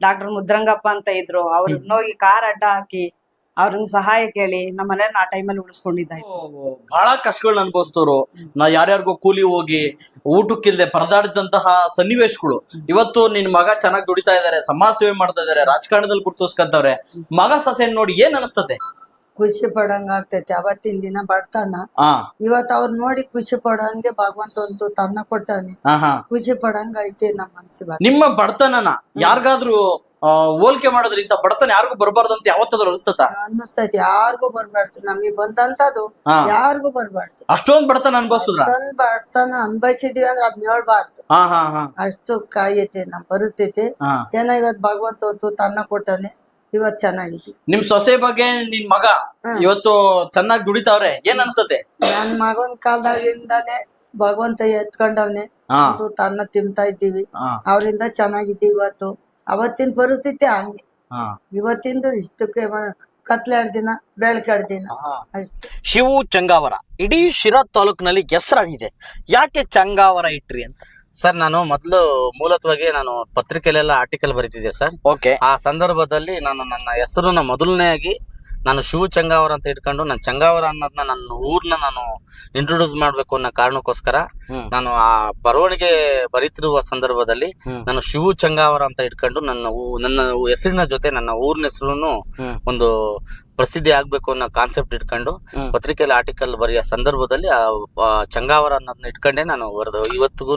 ಡಾಕ್ಟರ್ ಮುದ್ರಂಗಪ್ಪ ಅಂತ ಇದ್ರು. ಅವ್ರನ್ನ ಹೋಗಿ ಕಾರ್ ಅಡ್ಡ ಹಾಕಿ ಅವ್ರನ್ನ ಸಹಾಯ ಕೇಳಿ ನಮ್ಮ ಮನೆಯನ್ನ ಆ ಟೈಮಲ್ಲಿ ಉಳಿಸ್ಕೊಂಡಿದ್ದಾಯ್ತು. ಬಹಳ ಕಷ್ಟಗಳನ್ನ ಅನುಭವಿಸ್ತವ್ರು. ನಾ ಯಾರ್ಯಾರಿಗೋ ಕೂಲಿ ಹೋಗಿ ಊಟಕ್ಕಿಲ್ದೆ ಪರದಾಡಿದಂತಹ ಸನ್ನಿವೇಶಗಳು. ಇವತ್ತು ನಿನ್ ಮಗ ಚೆನ್ನಾಗಿ ದುಡಿತಾ ಇದಾರೆ, ಸಮಾಜ ಸೇವೆ ಮಾಡ್ತಾ ಇದಾರೆ, ರಾಜಕಾರಣದಲ್ಲಿ ಗುರುತಿಸ್ಕೊಂತವ್ರೆ. ಮಗ ಸೊಸೆನ್ ನೋಡಿ ಏನ್ ಅನಿಸ್ತದೆ? ಖುಷಿ ಪಡಂಗ ಆಗ್ತೈತಿ. ಅವತ್ತಿನ ದಿನ ಬಡತನ, ಇವತ್ ಅವ್ರ ನೋಡಿ ಖುಷಿ ಪಡಂಗೆ ಭಗವಂತ ಒಂದು ತನ್ನ ಕೊಟ್ಟಾನೆ. ಖುಷಿ ಪಡಂಗ ಐತಿ ನಮ್ಮ ಮನ್ಸಿಗೆ. ನಿಮ್ಮ ಬಡತನನ ಯಾರಿಗಾದ್ರೂ ಹೋಲಿಕೆ ಮಾಡೋದ್ರಿಂದ ಬಡತನ ಯಾರಿಗೂ ಬರಬಾರ್ದು ಅಂತ ಯಾವತ್ತಾದ್ರೂ ಅನ್ನಿಸ್ತೈತಿ? ಯಾರಿಗೂ ಬರ್ಬಾರ್ದು. ನಮಗ್ ಬಂದಂತದು ಯಾರಿಗೂ ಬರ್ಬಾರ್ದು. ಅಷ್ಟೊಂದ್ ಬಡತನ ಅನ್ಭವಿಸಿದ್ರ? ಬಡತನ ಅನ್ಭವಿಸಿದೀವಿ ಅಂದ್ರೆ ಅದ್ನ ಹೇಳ್ಬಾರ್ದು. ಅಷ್ಟು ಕಾಯೈತಿ ನಮ್ ಪರಿಸ್ಥಿತಿ. ಏನೋ ಇವತ್ ಭಗವಂತ ಒಂದು ತನ್ನ ಕೊಟ್ಟಾನೆ. ಇವತ್ ಚೆನ್ನಾಗಿದೆ. ನಿಮ್ ಸೊಸೆ ಬಗ್ಗೆ ನಿನ್ ಮಗ ಇವತ್ತು ಚೆನ್ನಾಗಿ ದುಡಿತಾವ್ರೆ, ಏನ್ ಅನ್ಸತ್ತೆ? ನನ್ ಮಗನ್ ಕಾಲದಾಗಿಂದಾನೆ ಭಗವಂತ ಎತ್ಕೊಂಡವ್ನೆ. ತನ್ನ ತಿಂತಾ ಇದ್ದೀವಿ. ಅವ್ರಿಂದ ಚೆನ್ನಾಗಿದ್ದೀವಿ. ಇವತ್ತು ಅವತ್ತಿನ ಪರಿಸ್ಥಿತಿ ಹಂಗೆ. ಇವತ್ತಿಂದು ಇಷ್ಟಕ್ಕೆ ಕತ್ಲೆರಡು ದಿನ, ಬೆಳಕೆರಡು ದಿನ ಅಷ್ಟೇ. ಶಿವು ಚಂಗಾವರ ಇಡೀ ಶಿರಾ ತಾಲೂಕಿನಲ್ಲಿ ಹೆಸರಾಗಿದೆ. ಯಾಕೆ ಚಂಗಾವರ ಇಟ್ರಿ ಅಂತ? ಸರ್ ನಾನು ಮೊದಲು ಮೂಲತವಾಗಿ ನಾನು ಪತ್ರಿಕೆಲೆಲ್ಲ ಆರ್ಟಿಕಲ್ ಬರೀತಿದ್ದೆ ಸರ್. ಆ ಸಂದರ್ಭದಲ್ಲಿ ನಾನು ನನ್ನ ಹೆಸರನ್ನ ಮೊದಲನೇಯಾಗಿ ನಾನು ಶಿವು ಚಂಗಾವರ ಅಂತ ಇಟ್ಕೊಂಡು, ನಾನು ಚಂಗಾವರ ಅನ್ನೋದನ್ನ ನನ್ನ ಊರ್ನ ನಾನು ಇಂಟ್ರೊಡ್ಯೂಸ್ ಮಾಡ್ಬೇಕು ಅನ್ನೋ ಕಾರಣಕ್ಕೋಸ್ಕರ ನಾನು ಆ ಬರವಣಿಗೆ ಬರೀತಿರುವ ಸಂದರ್ಭದಲ್ಲಿ ನಾನು ಶಿವು ಚಂಗಾವರ ಅಂತ ಇಟ್ಕೊಂಡು ನನ್ನ ಹೆಸರಿನ ಜೊತೆ ನನ್ನ ಊರಿನ ಹೆಸರು ಒಂದು ಪ್ರಸಿದ್ಧಿ ಆಗ್ಬೇಕು ಅನ್ನೋ ಕಾನ್ಸೆಪ್ಟ್ ಇಟ್ಕೊಂಡು ಪತ್ರಿಕೆಯಲ್ಲಿ ಆರ್ಟಿಕಲ್ ಬರೆಯೋ ಸಂದರ್ಭದಲ್ಲಿ ಆ ಚಂಗಾವರ ಅನ್ನೋದನ್ನ ಇಟ್ಕೊಂಡೆ ನಾನು ಬರೆದು ಇವತ್ತಿಗೂ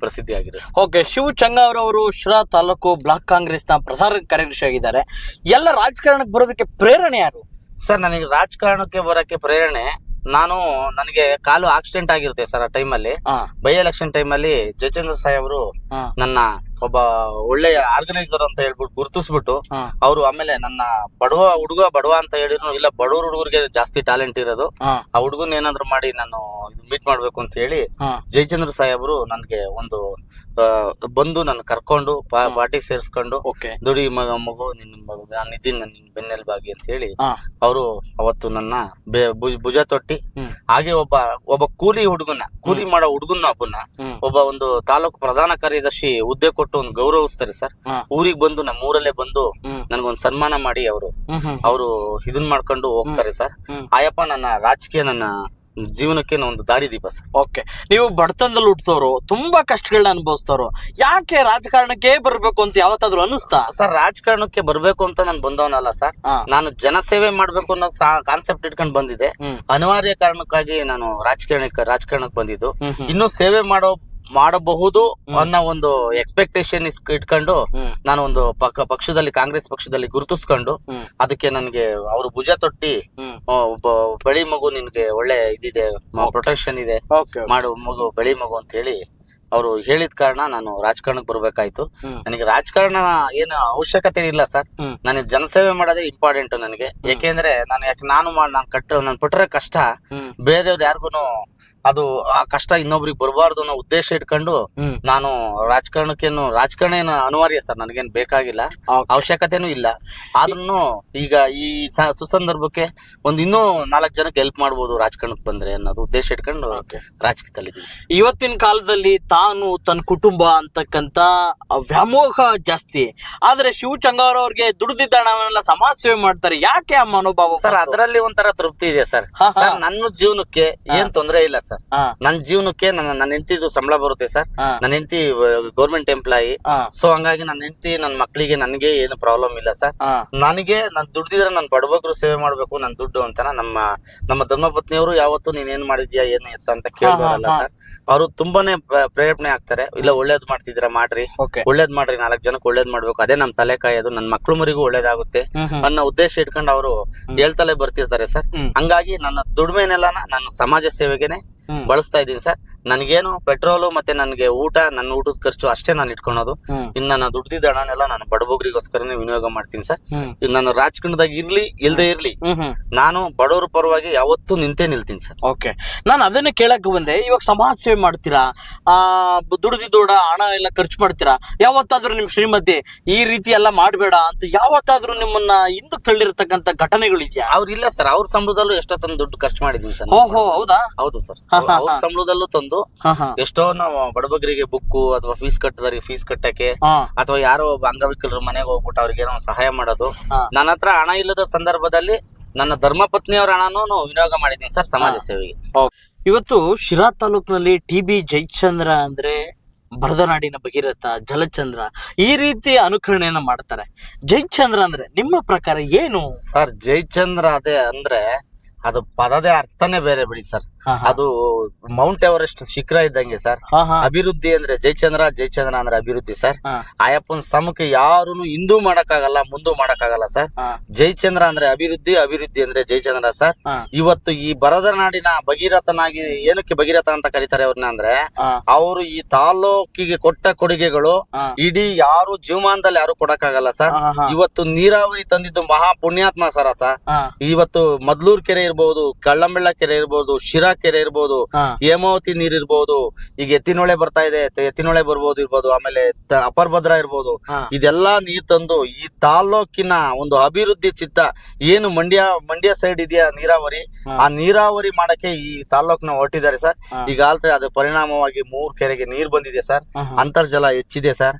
ಪ್ರಸಿದ್ಧಿ ಆಗಿದೆ. ಓಕೆ, ಶಿವು ಚಂಗಾವರ ಅವರು ಶಿರಾ ತಾಲೂಕು ಬ್ಲಾಕ್ ಕಾಂಗ್ರೆಸ್ನ ಪ್ರಧಾನ ಕಾರ್ಯದರ್ಶಿ ಆಗಿದ್ದಾರೆ. ಎಲ್ಲ ರಾಜಕಾರಣಕ್ಕೆ ಬರೋದಕ್ಕೆ ಪ್ರೇರಣೆ ಯಾರು ಸರ್? ನನಗೆ ರಾಜಕಾರಣಕ್ಕೆ ಬರೋಕ್ಕೆ ಪ್ರೇರಣೆ ನನಗೆ ಕಾಲು ಆಕ್ಸಿಡೆಂಟ್ ಆಗಿರುತ್ತೆ ಸರ್. ಆ ಟೈಮಲ್ಲಿ ಬೈ ಎಲೆಕ್ಷನ್ ಟೈಮಲ್ಲಿ ಜಯಚಂದ್ರ ಸಾಯಿ ಅವರು ನನ್ನ ಒಬ್ಬ ಒಳ್ಳೆಯ ಆರ್ಗನೈಸರ್ ಅಂತ ಹೇಳ್ಬಿಟ್ಟು ಗುರುತಿಸ್ಬಿಟ್ಟು ಹಾ. ಅವರು ಆಮೇಲೆ ನನ್ನ ಬಡವ ಅಂತ ಹೇಳಿದ್ರು, ಇಲ್ಲ ಬಡವ್ರ ಹುಡುಗರಿಗೆ ಜಾಸ್ತಿ ಟ್ಯಾಲೆಂಟ್ ಇರೋದು, ಹಾ. ಆ ಹುಡುಗನ್ ಏನಾದ್ರು ಮಾಡಿ ನಾನು ಮೀಟ್ ಮಾಡ್ಬೇಕು ಅಂತ ಹೇಳಿ ಹಾ. ಜಯಚಂದ್ರ ಸಾಹೇಬರು ನನ್ಗೆ ಒಂದು ಬಂದು ನನ್ನ ಕರ್ಕೊಂಡು ಪಾರ್ಟಿಗೆ ಸೇರಿಸ್ಕೊಂಡು ಓಕೆ. ದುಡಿ ಮಗು ನಾನು ಇದ್ದೀನಿ, ನಿನ್ ಬೆನ್ನೆಲುಬಾಗಿ ಅಂತ ಹೇಳಿ ಹಾ. ಅವರು ಅವತ್ತು ನನ್ನ ಭುಜ ತೊಟ್ಟಿ, ಹ್ಮ್. ಹಾಗೆ ಒಬ್ಬ ಕೂಲಿ ಮಾಡೋ ಹುಡುಗನ್ನ ಹ್ಮ್. ಒಬ್ಬ ಒಂದು ತಾಲೂಕು ಪ್ರಧಾನ ಕಾರ್ಯದರ್ಶಿ ಹುದ್ದೆ ಕೊಟ್ಟು ಒಂದು ಗೌರವಿಸ್ತಾರೆ ಸರ್. ಹಾ. ಊರಿಗೆ ಬಂದು ನಮ್ಮ ಊರಲ್ಲೇ ಬಂದು ಹ್ಮ್. ನನ್ಗೊಂದು ಸನ್ಮಾನ ಮಾಡಿ ಅವರು ಇದನ್ ಮಾಡ್ಕೊಂಡು ಹೋಗ್ತಾರೆ ಸರ್. ಹ್ಮ್. ಆಯಪ್ಪ ನನ್ನ ರಾಜಕೀಯ, ನನ್ನ ಜೀವನಕ್ಕೆ ಒಂದು ದಾರಿದೀಪ ಸರ್. ಓಕೆ. ನೀವು ಬಡತನದಲ್ಲಿ ಹುಟ್ಟದವ್ರು, ತುಂಬಾ ಕಷ್ಟಗಳನ್ನ ಅನುಭವಿಸ್ತವ್ರು, ಯಾಕೆ ರಾಜಕಾರಣಕ್ಕೆ ಬರ್ಬೇಕು ಅಂತ ಯಾವತ್ತಾದ್ರೂ ಅನಿಸ್ತಾ? ಸರ್, ರಾಜಕಾರಣಕ್ಕೆ ಬರ್ಬೇಕು ಅಂತ ನಾನು ಬಂದವನಲ್ಲ ಸರ್. ನಾನು ಜನಸೇವೆ ಮಾಡ್ಬೇಕು ಅನ್ನೋ ಕಾನ್ಸೆಪ್ಟ್ ಇಟ್ಕೊಂಡು ಬಂದಿದ್ದೆ. ಅನಿವಾರ್ಯ ಕಾರಣಕ್ಕಾಗಿ ನಾನು ರಾಜಕಾರಣಕ್ಕೆ ಬಂದಿದ್ದು. ಇನ್ನು ಸೇವೆ ಮಾಡಬಹುದು ಅನ್ನೋ ಒಂದು ಎಕ್ಸ್ಪೆಕ್ಟೇಷನ್ ಇಟ್ಕೊಂಡು ನಾನು ಒಂದು ಪಕ್ಷದಲ್ಲಿ, ಕಾಂಗ್ರೆಸ್ ಪಕ್ಷದಲ್ಲಿ ಗುರುತಿಸ್ಕೊಂಡು, ಅದಕ್ಕೆ ನನಗೆ ಅವರು ಭುಜ ತೊಟ್ಟಿ ಒಬ್ಬ ಬೆಳಿ ಮಗು, ನಿನ್ಗೆ ಒಳ್ಳೆ ಇದಿದೆ, ಪ್ರೊಟೆಕ್ಷನ್ ಇದೆ, ಮಾಡು ಮಗು, ಬೆಳಿ ಮಗು ಅಂತ ಹೇಳಿ ಅವರು ಹೇಳಿದ ಕಾರಣ ನಾನು ರಾಜಕಾರಣಕ್ಕೆ ಬರ್ಬೇಕಾಯ್ತು. ನನಗೆ ರಾಜಕಾರಣ ಏನು ಅವಶ್ಯಕತೆ ಇಲ್ಲ ಸರ್. ನನಗೆ ಜನಸೇವೆ ಮಾಡೋದೇ ಇಂಪಾರ್ಟೆಂಟ್ ನನಗೆ. ಯಾಕೆಂದ್ರೆ ನಾನು ಪಟ್ಟಿರೋ ಕಷ್ಟ ಬೇರೆಯವ್ರು ಯಾರಿಗೂ ಅದು ಆ ಕಷ್ಟ ಇನ್ನೊಬ್ರಿಗೆ ಬರಬಾರ್ದು ಅನ್ನೋ ಉದ್ದೇಶ ಇಟ್ಕೊಂಡು ನಾನು ರಾಜಕಾರಣ ಏನು ಅನಿವಾರ್ಯ ಸರ್, ನನಗೇನು ಬೇಕಾಗಿಲ್ಲ, ಅವಶ್ಯಕತೆನೂ ಇಲ್ಲ. ಆದ್ರೂ ಈಗ ಈ ಸುಸಂದರ್ಭಕ್ಕೆ ಇನ್ನೂ 4 ಜನಕ್ಕೆ ಹೆಲ್ಪ್ ಮಾಡ್ಬೋದು ರಾಜಕಾರಣಕ್ಕೆ ಬಂದ್ರೆ ಅನ್ನೋದು ಉದ್ದೇಶ ಇಟ್ಕೊಂಡು ರಾಜಕೀಯದಲ್ಲಿದ್ದೀನಿ. ಇವತ್ತಿನ ಕಾಲದಲ್ಲಿ ತಾನು ತನ್ನ ಕುಟುಂಬ ಅಂತಕ್ಕಂತ ವ್ಯಾಮೋಹ ಜಾಸ್ತಿ, ಆದ್ರೆ ಶಿವು ಚಂಗಾವರ್ ಅವ್ರಿಗೆ ದುಡ್ದಿದ್ದ ಹಣವನ್ನೆಲ್ಲ ಸಮಾಜ ಸೇವೆ ಮಾಡ್ತಾರೆ. ಯಾಕೆ ಆ ಮನೋಭಾವ ಸರ್? ಅದರಲ್ಲಿ ಒಂಥರ ತೃಪ್ತಿ ಇದೆ ಸರ್. ನನ್ನ ಜೀವನಕ್ಕೆ ಏನ್ ತೊಂದರೆ ಇಲ್ಲ ಸರ್. ನನ್ನ ಜೀವನಕ್ಕೆ ನನ್ನ ಹೆಂಡತಿದು ಸಂಬಳ ಬರುತ್ತೆ ಸರ್. ನನ್ನ ಹೆಂಡತಿ ಗೌರ್ಮೆಂಟ್ ಎಂಪ್ಲಾಯಿ. ಸೊ ಹಂಗಾಗಿ ನನ್ನ ಹೆಂಡತಿ, ನನ್ನ ಮಕ್ಕಳಿಗೆ, ನನಗೆ ಏನು ಪ್ರಾಬ್ಲಮ್ ಇಲ್ಲ ಸರ್. ನನಗೆ ನಾನು ದುಡ್ದಿದ್ರೆ ನಾನು ಬಡಬಗ್ರು ಸೇವೆ ಮಾಡ್ಬೇಕು, ನನ್ನ ದುಡ್ಡು ಅಂತ ನಮ್ಮ ಧರ್ಮಪತ್ನಿಯವರು ಯಾವತ್ತು ನೀನೇನ್ ಮಾಡಿದ್ಯಾ, ಏನು ಎತ್ತ ಅಂತ ಕೇಳೋರಲ್ಲ ಸರ್. ಅವರು ತುಂಬಾನೇ ಪ್ರೇರಣೆ ಆಗ್ತಾರೆ. ಇಲ್ಲ, ಒಳ್ಳೇದ್ ಮಾಡ್ತಿದ್ದೀರಾ, ಮಾಡ್ರಿ, ಒಳ್ಳೇದ್ ಮಾಡ್ರಿ, 4 ಜನಕ್ಕೆ ಒಳ್ಳೇದ್ ಮಾಡ್ಬೇಕು, ಅದೇ ನಮ್ ತಲೆ ಕಾಯೋದು, ನನ್ನ ಮಕ್ಳು ಮರಿಗೂ ಒಳ್ಳೇದಾಗುತ್ತೆ ಅನ್ನೋ ಉದ್ದೇಶ ಇಟ್ಕೊಂಡು ಅವರು ಹೇಳ್ತಲೇ ಬರ್ತಿರ್ತಾರೆ ಸರ್. ಹಂಗಾಗಿ ನನ್ನ ದುಡ್ಮೆನೆಲ್ಲ ನಾನು ಸಮಾಜ ಸೇವೆಗೆನೆ ಬಳಸ್ತಾ ಇದ್ದೀನಿ ಸರ್. ನನಗೇನು ಪೆಟ್ರೋಲು ಮತ್ತೆ ನನಗೆ ನನ್ನ ಊಟದ ಖರ್ಚು ಅಷ್ಟೇ ನಾನು ಇಟ್ಕೊಳೋದು. ಇನ್ನು ನನ್ನ ದುಡ್ದಿದ್ದ ಹಣನೆಲ್ಲ ನಾನು ಬಡಬಗ್ರಿಗೋಸ್ಕರನೇ ವಿನಿಯೋಗ ಮಾಡ್ತೀನಿ ಸರ್. ಈಗ ನಾನು ರಾಜಕಾರಣದಾಗ ಇರ್ಲಿ ಇಲ್ದೇ ಇರ್ಲಿ, ನಾನು ಬಡವರ ಪರವಾಗಿ ಯಾವತ್ತೂ ನಿಲ್ತೀನಿ ಸರ್. ಓಕೆ, ನಾನು ಅದನ್ನೇ ಕೇಳಕ್ ಬಂದೆ. ಇವಾಗ ಸಮಾಜ ಸೇವೆ ಮಾಡ್ತೀರಾ, ದುಡ್ದಿದ್ದೋಡ ಹಣ ಎಲ್ಲ ಖರ್ಚು ಮಾಡ್ತೀರಾ, ಯಾವತ್ತಾದ್ರೂ ನಿಮ್ ಶ್ರೀಮತಿ ಈ ರೀತಿ ಎಲ್ಲ ಮಾಡ್ಬೇಡ ಅಂತ ಯಾವತ್ತಾದ್ರೂ ನಿಮ್ಮನ್ನ ಹಿಂದಕ್ಕೆ ತಳ್ಳಿರ್ತಕ್ಕಂಥ ಘಟನೆಗಳಿದ್ಯಾ? ಅವ್ರಿಲ್ಲ ಸರ್. ಅವ್ರ ಸಂಬಳದಲ್ಲೂ ಎಷ್ಟೊತ್ತೊಂದು ದುಡ್ಡು ಖರ್ಚು ಮಾಡಿದೀನಿ ಸರ್. ಓಹೋ, ಹೌದಾ? ಹೌದು ಸರ್. ಅವ್ರ ಸಂಬಳದಲ್ಲೂ ತಂದು ಎಷ್ಟೋ ನಾವು ಬಡಬಗರಿಗೆ ಬುಕ್ಕು ಅಥವಾ ಫೀಸ್ ಕಟ್ಟಕ್ಕೆ, ಅಥವಾ ಯಾರೋ ಒಬ್ಬ ಅಂಗವಿಕಲರ ಮನೆಗೆ ಹೋಗ್ಬಿಟ್ಟು ಅವ್ರಿಗೆ ಏನೋ ಸಹಾಯ ಮಾಡೋದು. ನನ್ನ ಹತ್ರ ಹಣ ಇಲ್ಲದ ಸಂದರ್ಭದಲ್ಲಿ ನನ್ನ ಧರ್ಮಪತ್ನಿಯವರ ಹಣನೂ ವಿನಿಯೋಗ ಮಾಡಿದ್ದೀನಿ ಸರ್ ಸಮಾಜ ಸೇವೆಗೆ. ಇವತ್ತು ಶಿರಾ ತಾಲೂಕಿನಲ್ಲಿ TB ಜಯಚಂದ್ರ ಅಂದ್ರೆ ಭರತನಾಡಿನ ಭಗೀರಥ, ಜಲಚಂದ್ರ, ಈ ರೀತಿ ಅನುಕರಣೆಯನ್ನ ಮಾಡ್ತಾರೆ. ಜಯಚಂದ್ರ ಅಂದ್ರೆ ನಿಮ್ಮ ಪ್ರಕಾರ ಏನು ಸರ್? ಜಯಚಂದ್ರ ಅದೇ ಅಂದ್ರೆ ಅದು ಪದದೇ ಅರ್ಥನೇ ಬೇರೆ ಬಿಡಿ ಸರ್. ಅದು ಮೌಂಟ್ ಎವರೆಸ್ಟ್ ಶಿಖರ ಇದ್ದಂಗೆ ಸರ್. ಅಭಿವೃದ್ಧಿ ಅಂದ್ರೆ ಜಯಚಂದ್ರ ಅಂದ್ರೆ ಅಭಿವೃದ್ಧಿ ಸರ್. ಆಯಪ್ಪನ ಸಮಕ್ಕೆ ಯಾರು ಹಿಂದೂ ಮಾಡಕ್ಕಾಗಲ್ಲ, ಮುಂದೂ ಮಾಡಕ್ಕಾಗಲ್ಲ ಸರ್. ಜಯಚಂದ್ರ ಅಂದ್ರೆ ಅಭಿವೃದ್ಧಿ ಅಂದ್ರೆ ಜಯಚಂದ್ರ ಸರ್. ಇವತ್ತು ಈ ಭರತನಾಡಿನ ಭಗೀರಥನಾಗಿ, ಏನಕ್ಕೆ ಭಗೀರಥ ಅಂತ ಕರೀತಾರೆ ಅವ್ರನ್ನ ಅಂದ್ರೆ, ಅವರು ಈ ತಾಲೂಕಿಗೆ ಕೊಟ್ಟ ಕೊಡುಗೆಗಳು ಇಡೀ ಯಾರು ಜೀವಮಾನದಲ್ಲಿ ಯಾರು ಕೊಡಕ್ಕಾಗಲ್ಲ ಸರ್. ಇವತ್ತು ನೀರಾವರಿ ತಂದಿದ್ದು ಮಹಾ ಪುಣ್ಯಾತ್ಮ ಸರ್ ಆತ. ಇವತ್ತು ಮದ್ಲೂರ್ ಕೆರೆ ಇರ್ಬೋದು, ಕಳ್ಳಂಬೆಳ್ಳ ಕೆರೆ ಇರ್ಬೋದು, ಶಿರಾ ಕೆರೆ ಇರ್ಬೋದು, ಹೇಮಾವತಿ ನೀರ್ ಇರ್ಬೋದು, ಈಗ ಎತ್ತಿನೊಳೆ ಬರ್ತಾ ಇದೆ, ಎತ್ತಿನೊಳೆ ಇರ್ಬೋದು, ಆಮೇಲೆ ಅಪರ್ ಭದ್ರಾ ಇರ್ಬೋದು, ಇದೆಲ್ಲಾ ನೀರ್ ತಂದು ಈ ತಾಲೂಕಿನ ಒಂದು ಅಭಿವೃದ್ಧಿ ಚಿತ್ತ ಏನು ಮಂಡ್ಯ ಸೈಡ್ ಇದೆಯಾ ನೀರಾವರಿ, ಆ ನೀರಾವರಿ ಮಾಡಕ್ಕೆ ಈ ತಾಲೂಕ್ನ ಹೊರಟಿದ್ದಾರೆ ಸರ್. ಈಗ ಆಲ್ರೆಡಿ ಅದ್ರ ಪರಿಣಾಮವಾಗಿ 3 ಕೆರೆಗೆ ನೀರ್ ಬಂದಿದೆ ಸರ್. ಅಂತರ್ಜಲ ಹೆಚ್ಚಿದೆ ಸರ್.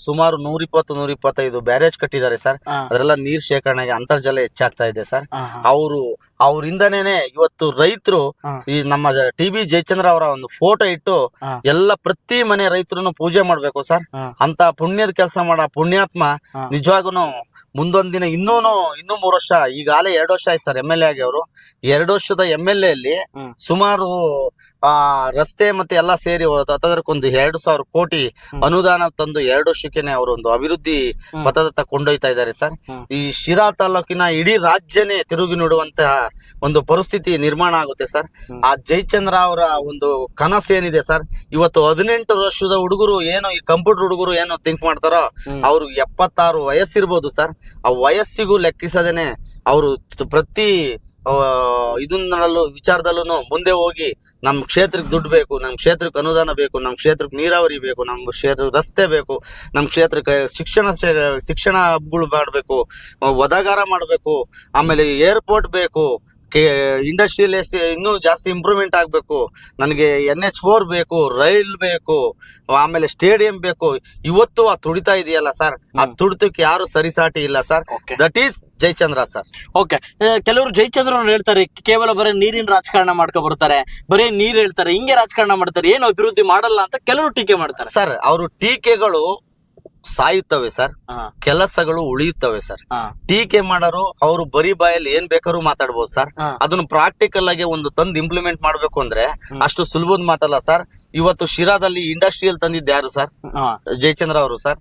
ಸುಮಾರು 120-125 ಬ್ಯಾರೇಜ್ ಕಟ್ಟಿದ್ದಾರೆ ಸರ್. ಅದರೆಲ್ಲ ನೀರ್ ಶೇಖರಣೆಗೆ ಅಂತರ್ಜಲ ಹೆಚ್ಚಾಗ್ತಾ ಇದೆ ಸರ್. ಅವರಿಂದನೇ ಇವತ್ತು ರೈತರು ಈ ನಮ್ಮ TB ಜಯಚಂದ್ರ ಅವರ ಒಂದು ಫೋಟೋ ಇಟ್ಟು ಎಲ್ಲ ಪ್ರತಿ ಮನೆ ರೈತರು ಪೂಜೆ ಮಾಡ್ಬೇಕು ಸರ್. ಅಂತ ಪುಣ್ಯದ ಕೆಲಸ ಮಾಡೋ ಪುಣ್ಯಾತ್ಮ ನಿಜವಾಗೂ ಮುಂದೊಂದ್ ದಿನ ಇನ್ನೂ 3 ವರ್ಷ, ಈಗಾಗಲೇ 2 ವರ್ಷ ಆಯ್ತು ಸರ್ MLA ಆಗಿ. ಅವರು 2 ವರ್ಷದ MLA ಅಲ್ಲಿ ಸುಮಾರು ಆ ರಸ್ತೆ ಮತ್ತೆ ಎಲ್ಲ ಸೇರಿ ಹತ್ತದಕ್ಕೊಂದು 2,000 ಕೋಟಿ ಅನುದಾನ ತಂದು 2 ವರ್ಷಕ್ಕೇನೆ ಅವರು ಒಂದು ಅಭಿವೃದ್ಧಿ ಪಥದತ್ತ ಕೊಂಡೊಯ್ತಾ ಇದ್ದಾರೆ ಸರ್. ಈ ಶಿರಾ ತಾಲೂಕಿನ ಇಡೀ ರಾಜ್ಯನೇ ತಿರುಗಿ ನೋಡುವಂತಹ ಒಂದು ಪರಿಸ್ಥಿತಿ ನಿರ್ಮಾಣ ಆಗುತ್ತೆ ಸರ್. ಆ ಜಯಚಂದ್ರ ಅವರ ಒಂದು ಕನಸು ಏನಿದೆ ಸರ್, ಇವತ್ತು 18 ವರ್ಷದ ಹುಡುಗರು ಏನು ಈ ಕಂಪ್ಯೂಟರ್ ಹುಡುಗರು ಏನು ಥಿಂಕ್ ಮಾಡ್ತಾರೋ ಅವ್ರಿಗೆ 76 ವಯಸ್ಸಿರ್ಬೋದು ಸರ್. ಆ ವಯಸ್ಸಿಗೂ ಲೆಕ್ಕಿಸದೇನೆ ಅವರು ಪ್ರತಿ ಇದನ್ನಲ್ಲೂ ವಿಚಾರದಲ್ಲೂ ಮುಂದೆ ಹೋಗಿ ನಮ್ಮ ಕ್ಷೇತ್ರಕ್ಕೆ ದುಡ್ಡು ಬೇಕು, ನಮ್ಮ ಕ್ಷೇತ್ರಕ್ಕೆ ಅನುದಾನ ಬೇಕು, ನಮ್ಮ ಕ್ಷೇತ್ರಕ್ಕೆ ನೀರಾವರಿ ಬೇಕು, ನಮ್ಮ ಕ್ಷೇತ್ರಕ್ಕೆ ರಸ್ತೆ ಬೇಕು, ನಮ್ಮ ಕ್ಷೇತ್ರಕ್ಕೆ ಶಿಕ್ಷಣ ಹಬ್ಗಳು ಮಾಡಬೇಕು, ಒದಗಾರ ಮಾಡಬೇಕು, ಆಮೇಲೆ ಏರ್ಪೋರ್ಟ್ ಬೇಕು, ಇಂಡಸ್ಟ್ರಿಯಲ್ ಇನ್ನೂ ಜಾಸ್ತಿ ಇಂಪ್ರೂವ್ಮೆಂಟ್ ಆಗಬೇಕು, ನನಗೆ NH4 ಬೇಕು, ರೈಲ್ ಬೇಕು, ಆಮೇಲೆ ಸ್ಟೇಡಿಯಂ ಬೇಕು. ಇವತ್ತು ಆ ತುಡಿತಾ ಇದೆಯಲ್ಲ ಸರ್, ಆ ತುಡಿತಕ್ಕೆ ಯಾರು ಸರಿಸಾಟಿ ಇಲ್ಲ sir. That is Jayachandra sir. Okay, ಕೆಲವರು ಜಯಚಂದ್ರ ಅವ್ರು ಹೇಳ್ತಾರೆ ಕೇವಲ ಬರೀ ನೀರಿನ ರಾಜಕಾರಣ ಮಾಡ್ಕೊ ಬರ್ತಾರೆ, ಬರೀ ನೀರ್ ಹೇಳ್ತಾರೆ, ಹಿಂಗೆ ರಾಜಕಾರಣ ಮಾಡ್ತಾರೆ, ಏನು ಅಭಿವೃದ್ಧಿ ಮಾಡಲ್ಲ ಅಂತ ಕೆಲವರು ಟೀಕೆ ಮಾಡ್ತಾರೆ ಸರ್. ಅವರು ಟೀಕೆಗಳು ಸಾಯುತ್ತವೆ ಸರ್, ಕೆಲಸಗಳು ಉಳಿಯುತ್ತವೆ ಸರ್. ಟೀಕೆ ಮಾಡೋರು ಅವರು ಬರೀ ಬಾಯಲ್ಲಿ ಏನ್ ಬೇಕಾದ್ರೂ ಮಾತಾಡ್ಬೋದು ಸರ್. ಅದನ್ನು ಪ್ರಾಕ್ಟಿಕಲ್ ಆಗಿ ಒಂದು ತಂದು ಇಂಪ್ಲಿಮೆಂಟ್ ಮಾಡ್ಬೇಕು ಅಂದ್ರೆ ಅಷ್ಟು ಸುಲಭದ ಮಾತಲ್ಲ ಸರ್. ಇವತ್ತು ಶಿರಾದಲ್ಲಿ ಇಂಡಸ್ಟ್ರಿಯಲ್ ತಂದಿದ್ದು ಯಾರು ಸರ್? ಜಯಚಂದ್ರ ಅವರು ಸರ್.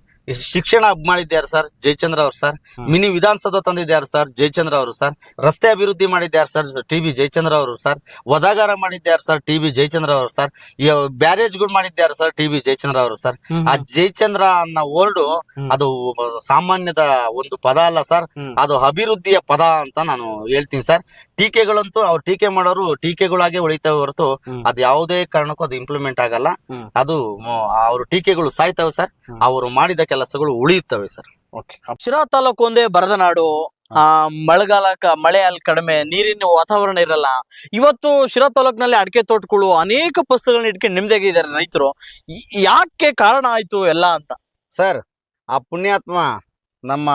ಶಿಕ್ಷಣ ಹಬ್ ಮಾಡಿದ್ಯಾರು ಸರ್? ಜಯಚಂದ್ರ ಅವರು ಸರ್. ಮಿನಿ ವಿಧಾನಸೌಧ ತಂದಿದ್ಯಾರು ಸರ್? ಜಯಚಂದ್ರ ಅವರು ಸರ್. ರಸ್ತೆ ಅಭಿವೃದ್ಧಿ ಮಾಡಿದ್ಯಾರು ಸರ್? TB ಜಯಚಂದ್ರ ಅವರು ಸರ್. ಒದಗಾರ ಮಾಡಿದ್ಯಾರು ಸರ್? TB ಜಯಚಂದ್ರ ಅವರು ಸರ್. ಬ್ಯಾರೇಜ್ಗಳು ಮಾಡಿದ್ಯಾರು ಸರ್? TB ಜಯಚಂದ್ರ ಅವರು ಸರ್. ಆ ಜಯಚಂದ್ರ ಅನ್ನೋ ವರ್ಡ್ ಅದು ಸಾಮಾನ್ಯದ ಒಂದು ಪದ ಅಲ್ಲ ಸರ್, ಅದು ಅಭಿವೃದ್ಧಿಯ ಪದ ಅಂತ ನಾನು ಹೇಳ್ತೀನಿ ಸರ್. ಟೀಕೆಗಳಂತೂ ಅವ್ರು ಟೀಕೆ ಮಾಡೋರು ಟೀಕೆಗಳಾಗೆ ಉಳಿತವೆ ಹೊರತು ಅದು ಯಾವುದೇ ಕಾರಣಕ್ಕೂ ಅದು ಇಂಪ್ಲಿಮೆಂಟ್ ಆಗಲ್ಲ. ಅದು ಅವ್ರ ಟೀಕೆಗಳು ಸಾಯ್ತವೆ ಸರ್, ಅವರು ಮಾಡಿದ ಕೆಲಸಗಳು ಉಳಿಯುತ್ತವೆ ಸರ್. ಶಿರಾ ತಾಲೂಕು ಒಂದೇ ಬರದ ನಾಡು. ಮಳೆ ಅಲ್ಲಿ ಕಡಿಮೆ, ನೀರಿನ ವಾತಾವರಣ ಇರಲ್ಲ. ಇವತ್ತು ಶಿರಾ ತಾಲೂಕಿನಲ್ಲಿ ಅಡಿಕೆ ತೋಟಗಳು ಅನೇಕ ಫಸಲುಗಳನ್ನ ಇಟ್ಕೊಂಡು ನಿಮ್ದಾಗಿದ್ದಾರೆ ರೈತರು. ಯಾಕೆ ಕಾರಣ ಆಯ್ತು ಎಲ್ಲ ಅಂತ ಸರ್? ಆ ಪುಣ್ಯಾತ್ಮ ನಮ್ಮ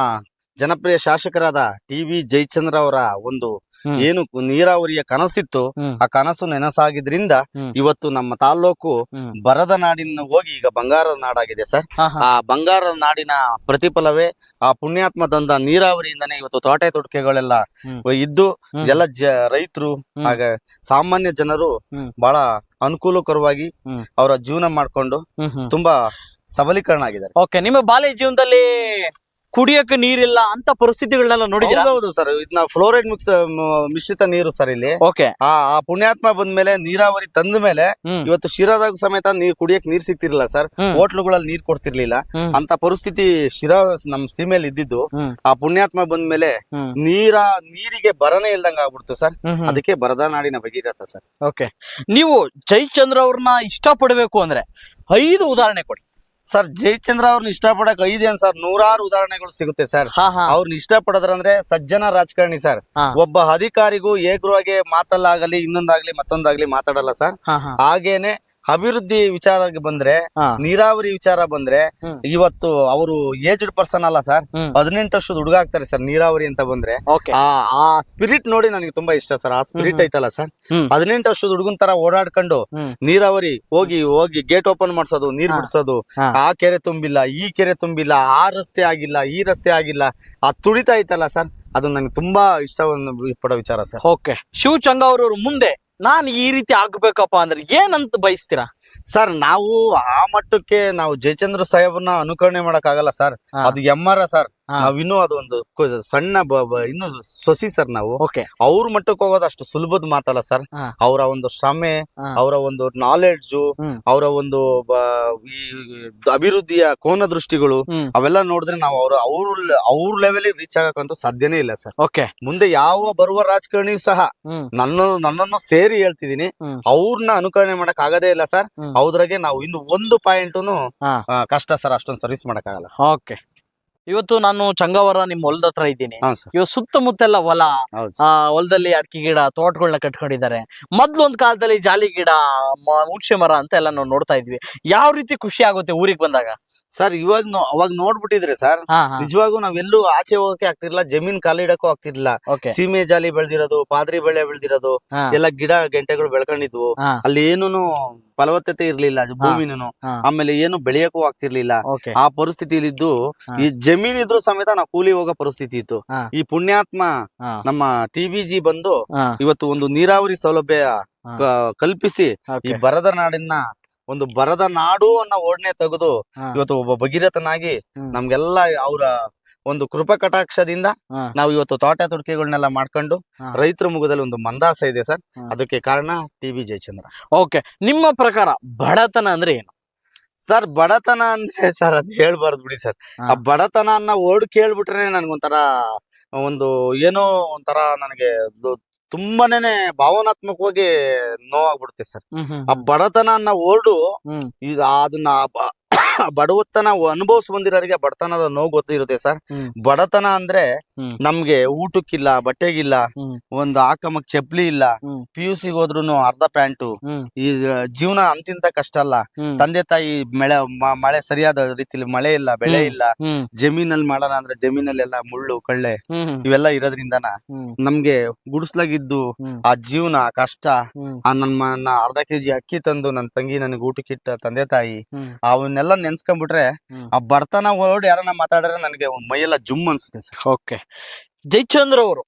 ಜನಪ್ರಿಯ ಶಾಸಕರಾದ TB ಜಯಚಂದ್ರ ಅವರ ಒಂದು ಏನು ನೀರಾವರಿಯ ಕನಸಿತ್ತು, ಆ ಕನಸು ನೆನಸಾಗಿದ್ರಿಂದ ಇವತ್ತು ನಮ್ಮ ತಾಲ್ಲೂಕು ಬರದ ನಾಡಿನ ಹೋಗಿ ಈಗ ಬಂಗಾರದ ನಾಡಾಗಿದೆ ಸರ್. ಆ ಬಂಗಾರದ ನಾಡಿನ ಪ್ರತಿಫಲವೇ ಆ ಪುಣ್ಯಾತ್ಮ ತಂದ ನೀರಾವರಿಯಿಂದನೇ ಇವತ್ತು ತೋಟಕೆಗಳೆಲ್ಲ ಇದ್ದು ಎಲ್ಲ ರೈತರು ಹಾಗ ಸಾಮಾನ್ಯ ಜನರು ಬಹಳ ಅನುಕೂಲಕರವಾಗಿ ಅವರ ಜೀವನ ಮಾಡ್ಕೊಂಡು ತುಂಬಾ ಸಬಲೀಕರಣ ಆಗಿದ್ದಾರೆ. ಓಕೆ, ನಿಮ್ಮ ಬಾಲ್ಯ ಜೀವನದಲ್ಲಿ ಕುಡಿಯಕ್ಕೆ ನೀರಿಲ್ಲ ಅಂತ ಪರಿಸ್ಥಿತಿಗಳನ್ನೆಲ್ಲ ನೋಡಿದ್ರೆ? ಹೌದು ಸರ್, ಇದನ್ನ ಫ್ಲೋರೈಡ್ ಮಿಶ್ರಿತ ನೀರು ಸರ್ ಇಲ್ಲಿ. ಓಕೆ, ಆ ಪುಣ್ಯಾತ್ಮ ಬಂದ್ಮೇಲೆ ನೀರಾವರಿ ತಂದ ಮೇಲೆ ಇವತ್ತು ಶಿರಾದಾಗ ಸಮೇತ ಕುಡಿಯಕ್ ನೀರ್ ಸಿಗ್ತಿರ್ಲಿಲ್ಲ ಸರ್. ಹೋಟ್ಲುಗಳಲ್ಲಿ ನೀರ್ ಕೊಡ್ತಿರ್ಲಿಲ್ಲ. ಅಂತ ಪರಿಸ್ಥಿತಿ ಶಿರಾ ನಮ್ ಸೀಮೆಯಲ್ಲಿ ಇದ್ದಿದ್ದು ಆ ಪುಣ್ಯಾತ್ಮ ಬಂದ್ಮೇಲೆ ನೀರಿಗೆ ಬರನೇ ಇಲ್ದಂಗ ಆಗ್ಬಿಡ್ತು ಸರ್. ಅದಕ್ಕೆ ಬರದ ನಾಡಿನ ಭಗೀರಥ ಸರ್. ಓಕೆ, ನೀವು ಜಯಚಂದ್ರ ಅವ್ರನ್ನ ಇಷ್ಟ ಪಡ್ಬೇಕು ಅಂದ್ರೆ 5 ಉದಾಹರಣೆ ಕೊಡಿ ಸರ್. ಜಯಚಂದ್ರ ಅವ್ರನ್ನ ಇಷ್ಟಪಡಕ್ 5 ಏನ್ ಸರ್, 100 ಉದಾಹರಣೆಗಳು ಸಿಗುತ್ತೆ ಸರ್. ಅವ್ರನ್ನ ಇಷ್ಟಪಡೋದ್ರಂದ್ರೆ ಸಜ್ಜನ ರಾಜಕಾರಣಿ ಸರ್. ಒಬ್ಬ ಅಧಿಕಾರಿಗೂ ಏಕವಾಗಿ ಮಾತಲ್ಲಾಗಲಿ ಇನ್ನೊಂದಾಗ್ಲಿ ಮತ್ತೊಂದಾಗ್ಲಿ ಮಾತಾಡಲ್ಲ ಸರ್. ಹಾಗೇನೆ ಅಭಿವೃದ್ಧಿ ವಿಚಾರ ಬಂದ್ರೆ, ನೀರಾವರಿ ವಿಚಾರ ಬಂದ್ರೆ, ಇವತ್ತು ಅವರು ಏಜ್ಡ್ ಪರ್ಸನ್ ಅಲ್ಲ ಸರ್, 18 ವರ್ಷದ ಹುಡುಗ ಆಗ್ತಾರೆ ಸರ್ ನೀರಾವರಿ ಅಂತ ಬಂದ್ರೆ. ಆ ಸ್ಪಿರಿಟ್ ನೋಡಿ ನನಗೆ ತುಂಬಾ ಇಷ್ಟ ಸರ್. ಆ ಸ್ಪಿರಿಟ್ ಐತಲ್ಲ ಸರ್, 18 ವರ್ಷದ ಹುಡುಗನ್ ತರ ಓಡಾಡ್ಕೊಂಡು ನೀರಾವರಿ ಹೋಗಿ ಗೇಟ್ ಓಪನ್ ಮಾಡ್ಸೋದು, ನೀರ್ ಬಿಡ್ಸೋದು, ಆ ಕೆರೆ ತುಂಬಿಲ್ಲ, ಈ ಕೆರೆ ತುಂಬಿಲ್ಲ, ಆ ರಸ್ತೆ ಆಗಿಲ್ಲ, ಈ ರಸ್ತೆ ಆಗಿಲ್ಲ, ಆ ತುಳಿತಾ ಐತಲ್ಲ ಸರ್, ಅದು ನನಗೆ ತುಂಬಾ ಇಷ್ಟವನ್ನು ಪಡೋ ವಿಚಾರ ಸರ್. ಓಕೆ, ಶಿವಚಂಗ ಅವರು ಮುಂದೆ ನಾನು ಈ ರೀತಿ ಆಗ್ಬೇಕಪ್ಪ ಅಂದ್ರೆ ಏನಂತ ಬಯಸ್ತೀರಾ ಸರ್? ನಾವು ಆ ಮಟ್ಟಕ್ಕೆ ನಾವು ಜಯಚಂದ್ರ ಸಾಹೇಬ್ರನ್ನ ಅನುಕರಣೆ ಮಾಡಕ್ ಆಗಲ್ಲ ಸರ್. ಅದು ಎಮ್ಮರ ಸರ್. ನಾವಿನ್ನೂ ಅದೊಂದು ಸಣ್ಣ ಇನ್ನು ಸೊಸಿ ಸರ್. ನಾವು ಅವ್ರ ಮಟ್ಟಕ್ಕೆ ಹೋಗೋದು ಅಷ್ಟು ಸುಲಭದ ಮಾತಲ್ಲ ಸರ್. ಅವರ ಒಂದು ಶ್ರಮೆ, ಅವರ ಒಂದು ನಾಲೆಡ್ಜು, ಅವರ ಒಂದು ಈ ಅಭಿವೃದ್ಧಿಯ ಕೋನ ದೃಷ್ಟಿಗಳು ಅವೆಲ್ಲ ನೋಡಿದ್ರೆ ನಾವು ಅವ್ರ ಲೆವೆಲ್ ರೀಚ್ ಆಗಕ್ಕಂತೂ ಸಾಧ್ಯನೇ ಇಲ್ಲ ಸರ್. ಮುಂದೆ ಯಾವ ಬರುವ ರಾಜಕಾರಣಿ ಸಹ ನನ್ನನ್ನು ಸೇರಿ ಹೇಳ್ತಿದೀನಿ, ಅವ್ರನ್ನ ಅನುಕರಣೆ ಮಾಡಕ್ ಆಗದೇ ಇಲ್ಲ ಸರ್. ಅವ್ರಾಗೆ ನಾವು ಇನ್ನು 1 ಪಾಯಿಂಟುನು ಕಷ್ಟ ಸರ್, ಅಷ್ಟೊಂದು ಸರ್ವಿಸ್ ಮಾಡಕ್ ಆಗಲ್ಲ. ಓಕೆ, ಇವತ್ತು ನಾನು ಚಂಗಾವರ ನಿಮ್ ಹೊಲದ ಹತ್ರ ಇದ್ದೀನಿ. ಇವಾಗ ಸುತ್ತಮುತ್ತೆಲ್ಲ ಹೊಲದಲ್ಲಿ ಅಡಿಕೆ ಗಿಡ, ತೋಟಗಳನ್ನ ಕಟ್ಕೊಂಡಿದ್ದಾರೆ. ಮೊದ್ಲು ಒಂದ್ ಕಾಲದಲ್ಲಿ ಜಾಲಿ ಗಿಡ, ಹುಣಸೆ ಮರ ಅಂತ ಎಲ್ಲ ನಾವು ನೋಡ್ತಾ ಇದ್ವಿ. ಯಾವ ರೀತಿ ಖುಷಿ ಆಗುತ್ತೆ ಊರಿಗೆ ಬಂದಾಗ? ಸರ್ ಅವಾಗ ನೋಡ್ಬಿಟ್ಟಿದ್ರೆ ಸರ್ ನಿಜವಾಗೂ ನಾವೆಲ್ಲೂ ಆಚೆ ಹೋಗಕ್ಕೆ ಆಗ್ತಿರ್ಲಿಲ್ಲ, ಜಮೀನ್ ಕಾಲ ಇಡಕ್ಕೂ ಆಗ್ತಿರ್ಲಿಲ್ಲ. ಓಕೆ. ಸೀಮೆ ಜಾಲಿ ಬೆಳ್ದಿರೋದು, ಪಾದ್ರಿ ಬೆಳೆ ಬೆಳ್ದಿರೋದು, ಎಲ್ಲ ಗಿಡ ಗಂಟೆಗಳು ಬೆಳ್ಕೊಂಡಿದ್ವು. ಅಲ್ಲಿ ಏನೂನು ಫಲವತ್ತತೆ ಇರ್ಲಿಲ್ಲ ಭೂಮಿನೂ. ಆಮೇಲೆ ಏನು ಬೆಳೆಯಕ್ಕೂ ಆಗ್ತಿರ್ಲಿಲ್ಲ. ಆ ಪರಿಸ್ಥಿತಿಲಿದ್ದು ಈ ಜಮೀನ್ ಇದ್ರು ಸಮೇತ ನಾವು ಕೂಲಿ ಹೋಗೋ ಪರಿಸ್ಥಿತಿ ಇತ್ತು. ಈ ಪುಣ್ಯಾತ್ಮ ನಮ್ಮ TVG ಬಂದು ಇವತ್ತು ಒಂದು ನೀರಾವರಿ ಸೌಲಭ್ಯ ಕಲ್ಪಿಸಿ ಈ ಬರದ ನಾಡಿನ ಒಂದು ಬರದ ನಾಡು ಅನ್ನೋ ಓಡನೆ ತೆಗೆದು ಇವತ್ತು ಒಬ್ಬ ಭಗೀರಥನಾಗಿ ನಮ್ಗೆಲ್ಲ ಅವರ ಒಂದು ಕೃಪಾ ಕಟಾಕ್ಷದಿಂದ ನಾವು ಇವತ್ತು ತೋಟ ತುಡಿಕೆಗಳನ್ನೆಲ್ಲ ಮಾಡ್ಕೊಂಡು ರೈತರ ಮುಖದಲ್ಲಿ ಒಂದು ಮಂದಾಸ ಇದೆ ಸರ್. ಅದಕ್ಕೆ ಕಾರಣ TV ಜಯಚಂದ್ರ. ಓಕೆ, ನಿಮ್ಮ ಪ್ರಕಾರ ಬಡತನ ಅಂದ್ರೆ ಏನು ಸರ್? ಬಡತನ ಅಂದ್ರೆ ಸರ್ ಅದ್ ಹೇಳ್ಬಾರ್ದು ಬಿಡಿ ಸರ್. ಆ ಬಡತನ ಅನ್ನೋ ವರ್ಡ್ ಕೇಳ್ಬಿಟ್ರೆ ನನ್ಗೊಂಥರ ಒಂದು ಏನೋ ಒಂಥರ ನನಗೆ ತುಂಬಾನೇ ಭಾವನಾತ್ಮಕವಾಗಿ ನೋವಾಗ್ಬಿಡುತ್ತೆ ಸರ್. ಆ ಬಡತನ ಅನ್ನೋ ವರ್ಡು ಈಗ ಅದನ್ನ ಬಡವತನ ಅನುಭವಿಸ್ ಬಂದಿರೋರಿಗೆ ಬಡತನದ ನೋವು ಗೊತ್ತಿರುತ್ತೆ ಸರ್. ಬಡತನ ಅಂದ್ರೆ ನಮ್ಗೆ ಊಟಕ್ಕಿಲ್ಲ, ಬಟ್ಟೆಗಿಲ್ಲ, ಒಂದು ಹಾಕಮಕ್ ಚಪ್ಲಿ ಇಲ್ಲ, PUC ಹೋದ್ರುನು ಅರ್ಧ ಪ್ಯಾಂಟು, ಈ ಜೀವನ ಅಂತಿಂತ ಕಷ್ಟ ಅಲ್ಲ. ತಂದೆ ತಾಯಿ ಮಳೆ ಸರಿಯಾದ ರೀತಿಲಿ ಮಳೆ ಇಲ್ಲ, ಬೆಳೆ ಇಲ್ಲ, ಜಮೀನಲ್ಲಿ ಮಾಡೋಣ ಅಂದ್ರೆ ಜಮೀನಲ್ಲೆಲ್ಲ ಮುಳ್ಳು ಕಳ್ಳೆ ಇವೆಲ್ಲ ಇರೋದ್ರಿಂದನ ನಮ್ಗೆ ಗುಡಿಸ್ಲಾಗಿದ್ದು ಆ ಜೀವನ ಕಷ್ಟ. ನನ್ನ ಅರ್ಧ kg ಅಕ್ಕಿ ತಂದು ನನ್ ತಂಗಿ ನನಗೆ ಊಟಕ್ಕಿಟ್ಟ ತಂದೆ ತಾಯಿ, ಅವನ್ನೆಲ್ಲ ನೆನ್ಸ್ಕೊಂಡ್ಬಿಟ್ರೆ ಆ ಬಡತನ ವರ್ಡ್ ಯಾರನ್ನ ಮಾತಾಡಿದ್ರೆ ನನಗೆ ಮೈಯೆಲ್ಲ ಜುಮ್ ಅನ್ಸುತ್ತೆ ಸರ್. ಓಕೆ, ಜಯಚಂದ್ರ ಅವರು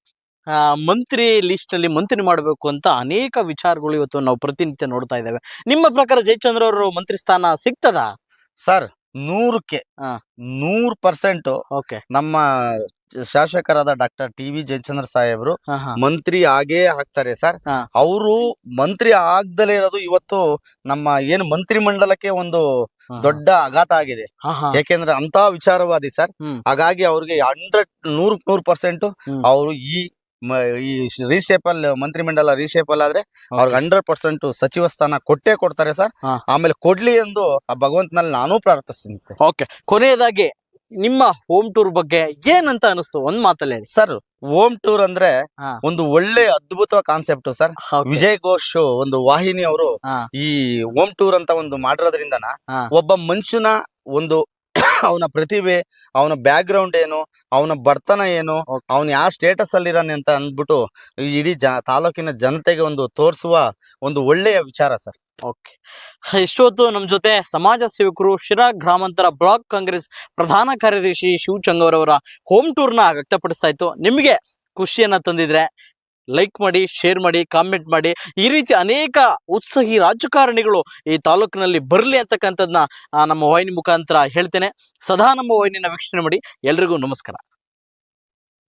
ಮಂತ್ರಿ ಲಿಸ್ಟ್ ನಲ್ಲಿ ಮಂತ್ರಿ ಮಾಡಬೇಕು ಅಂತ ಅನೇಕ ವಿಚಾರಗಳು ಇವತ್ತು ನಾವು ಪ್ರತಿನಿತ್ಯ ನೋಡ್ತಾ ಇದ್ದೇವೆ. ನಿಮ್ಮ ಪ್ರಕಾರ ಜಯಚಂದ್ರ ಅವರು ಮಂತ್ರಿ ಸ್ಥಾನ ಸಿಗ್ತದ ಸರ್? 100ಕ್ಕೆ 100% ಓಕೆ. ನಮ್ಮ ಶಾಸಕರಾದ ಡಾಕ್ಟರ್ TV ಜಯಚಂದ್ರ ಸಾಹೇಬ್ರು ಮಂತ್ರಿ ಆಗೇ ಆಗ್ತಾರೆ ಸರ್. ಅವರು ಮಂತ್ರಿ ಆಗ್ದಲೇ ಇರೋದು ಇವತ್ತು ನಮ್ಮ ಏನು ಮಂತ್ರಿ ಮಂಡಲಕ್ಕೆ ಒಂದು ದೊಡ್ಡ ಆಘಾತ ಆಗಿದೆ. ಯಾಕೆಂದ್ರೆ ಅಂತ ವಿಚಾರವಾದಿ ಸರ್. ಹಾಗಾಗಿ ಅವ್ರಿಗೆ 100% ಅವರು ಈ ರೀಶೇಪ್ ಅಲ್ಲಿ ಮಂತ್ರಿ ಮಂಡಲ ರೀಶೇಪ್ ಅಲ್ಲಿ ಆದ್ರೆ ಅವ್ರಿಗೆ 100% ಸಚಿವ ಸ್ಥಾನ ಕೊಟ್ಟೇ ಕೊಡ್ತಾರೆ ಸರ್. ಆಮೇಲೆ ಕೊಡ್ಲಿ ಎಂದು ಆ ಭಗವಂತನಲ್ಲಿ ನಾನು ಪ್ರಾರ್ಥಿಸ್ತೀನಿ ಸರ್. ಓಕೆ, ಕೊನೆಯದಾಗಿ ನಿಮ್ಮ ಹೋಮ್ ಟೂರ್ ಬಗ್ಗೆ ಏನಂತ ಅನಿಸ್ತು ಒಂದ್ ಮಾತಲ್ಲಿ ಸರ್? ಹೋಮ್ ಟೂರ್ ಅಂದ್ರೆ ಒಂದು ಒಳ್ಳೆ ಅದ್ಭುತ ಕಾನ್ಸೆಪ್ಟ್ ಸರ್. ವಿಜಯ್ ಘೋಷ್ ಒಂದು ವಾಹಿನಿ ಅವರು ಈ ಹೋಮ್ ಟೂರ್ ಅಂತ ಒಂದು ಮಾಡಿರೋದ್ರಿಂದನ ಒಬ್ಬ ಮನುಷ್ಯನ ಒಂದು ಅವನ ಪ್ರತಿಭೆ, ಅವನ ಬ್ಯಾಕ್ ಗ್ರೌಂಡ್ ಏನು, ಅವನ ಬಡತನ ಏನು, ಅವನ್ ಯಾವ ಸ್ಟೇಟಸ್ ಅಲ್ಲಿ ಇರಾನೆ ಅಂತ ಅಂದ್ಬಿಟ್ಟು ಇಡೀ ತಾಲೂಕಿನ ಜನತೆಗೆ ಒಂದು ತೋರಿಸುವ ಒಂದು ಒಳ್ಳೆಯ ವಿಚಾರ ಸರ್. ಓಕೆ, ಇಷ್ಟೊತ್ತು ನಮ್ಮ ಜೊತೆ ಸಮಾಜ ಸೇವಕರು ಶಿರಾ ಗ್ರಾಮಾಂತರ ಬ್ಲಾಕ್ ಕಾಂಗ್ರೆಸ್ ಪ್ರಧಾನ ಕಾರ್ಯದರ್ಶಿ ಶಿವು ಚಂಗವರವರ ಹೋಮ್ ಟೂರ್ನ ವ್ಯಕ್ತಪಡಿಸ್ತಾ ಇತ್ತು. ನಿಮಗೆ ಖುಷಿಯನ್ನ ತಂದಿದ್ರೆ ಲೈಕ್ ಮಾಡಿ, ಶೇರ್ ಮಾಡಿ, ಕಾಮೆಂಟ್ ಮಾಡಿ. ಈ ರೀತಿ ಅನೇಕ ಉತ್ಸಾಹಿ ರಾಜಕಾರಣಿಗಳು ಈ ತಾಲೂಕಿನಲ್ಲಿ ಬರಲಿ ಅಂತಕ್ಕಂಥದ್ದನ್ನ ನಮ್ಮ ವಾಹಿನಿ ಮುಖಾಂತರ ಹೇಳ್ತೇನೆ. ಸದಾ ನಮ್ಮ ವಾಹಿನಿನ ವೀಕ್ಷಣೆ ಮಾಡಿ. ಎಲ್ರಿಗೂ ನಮಸ್ಕಾರ.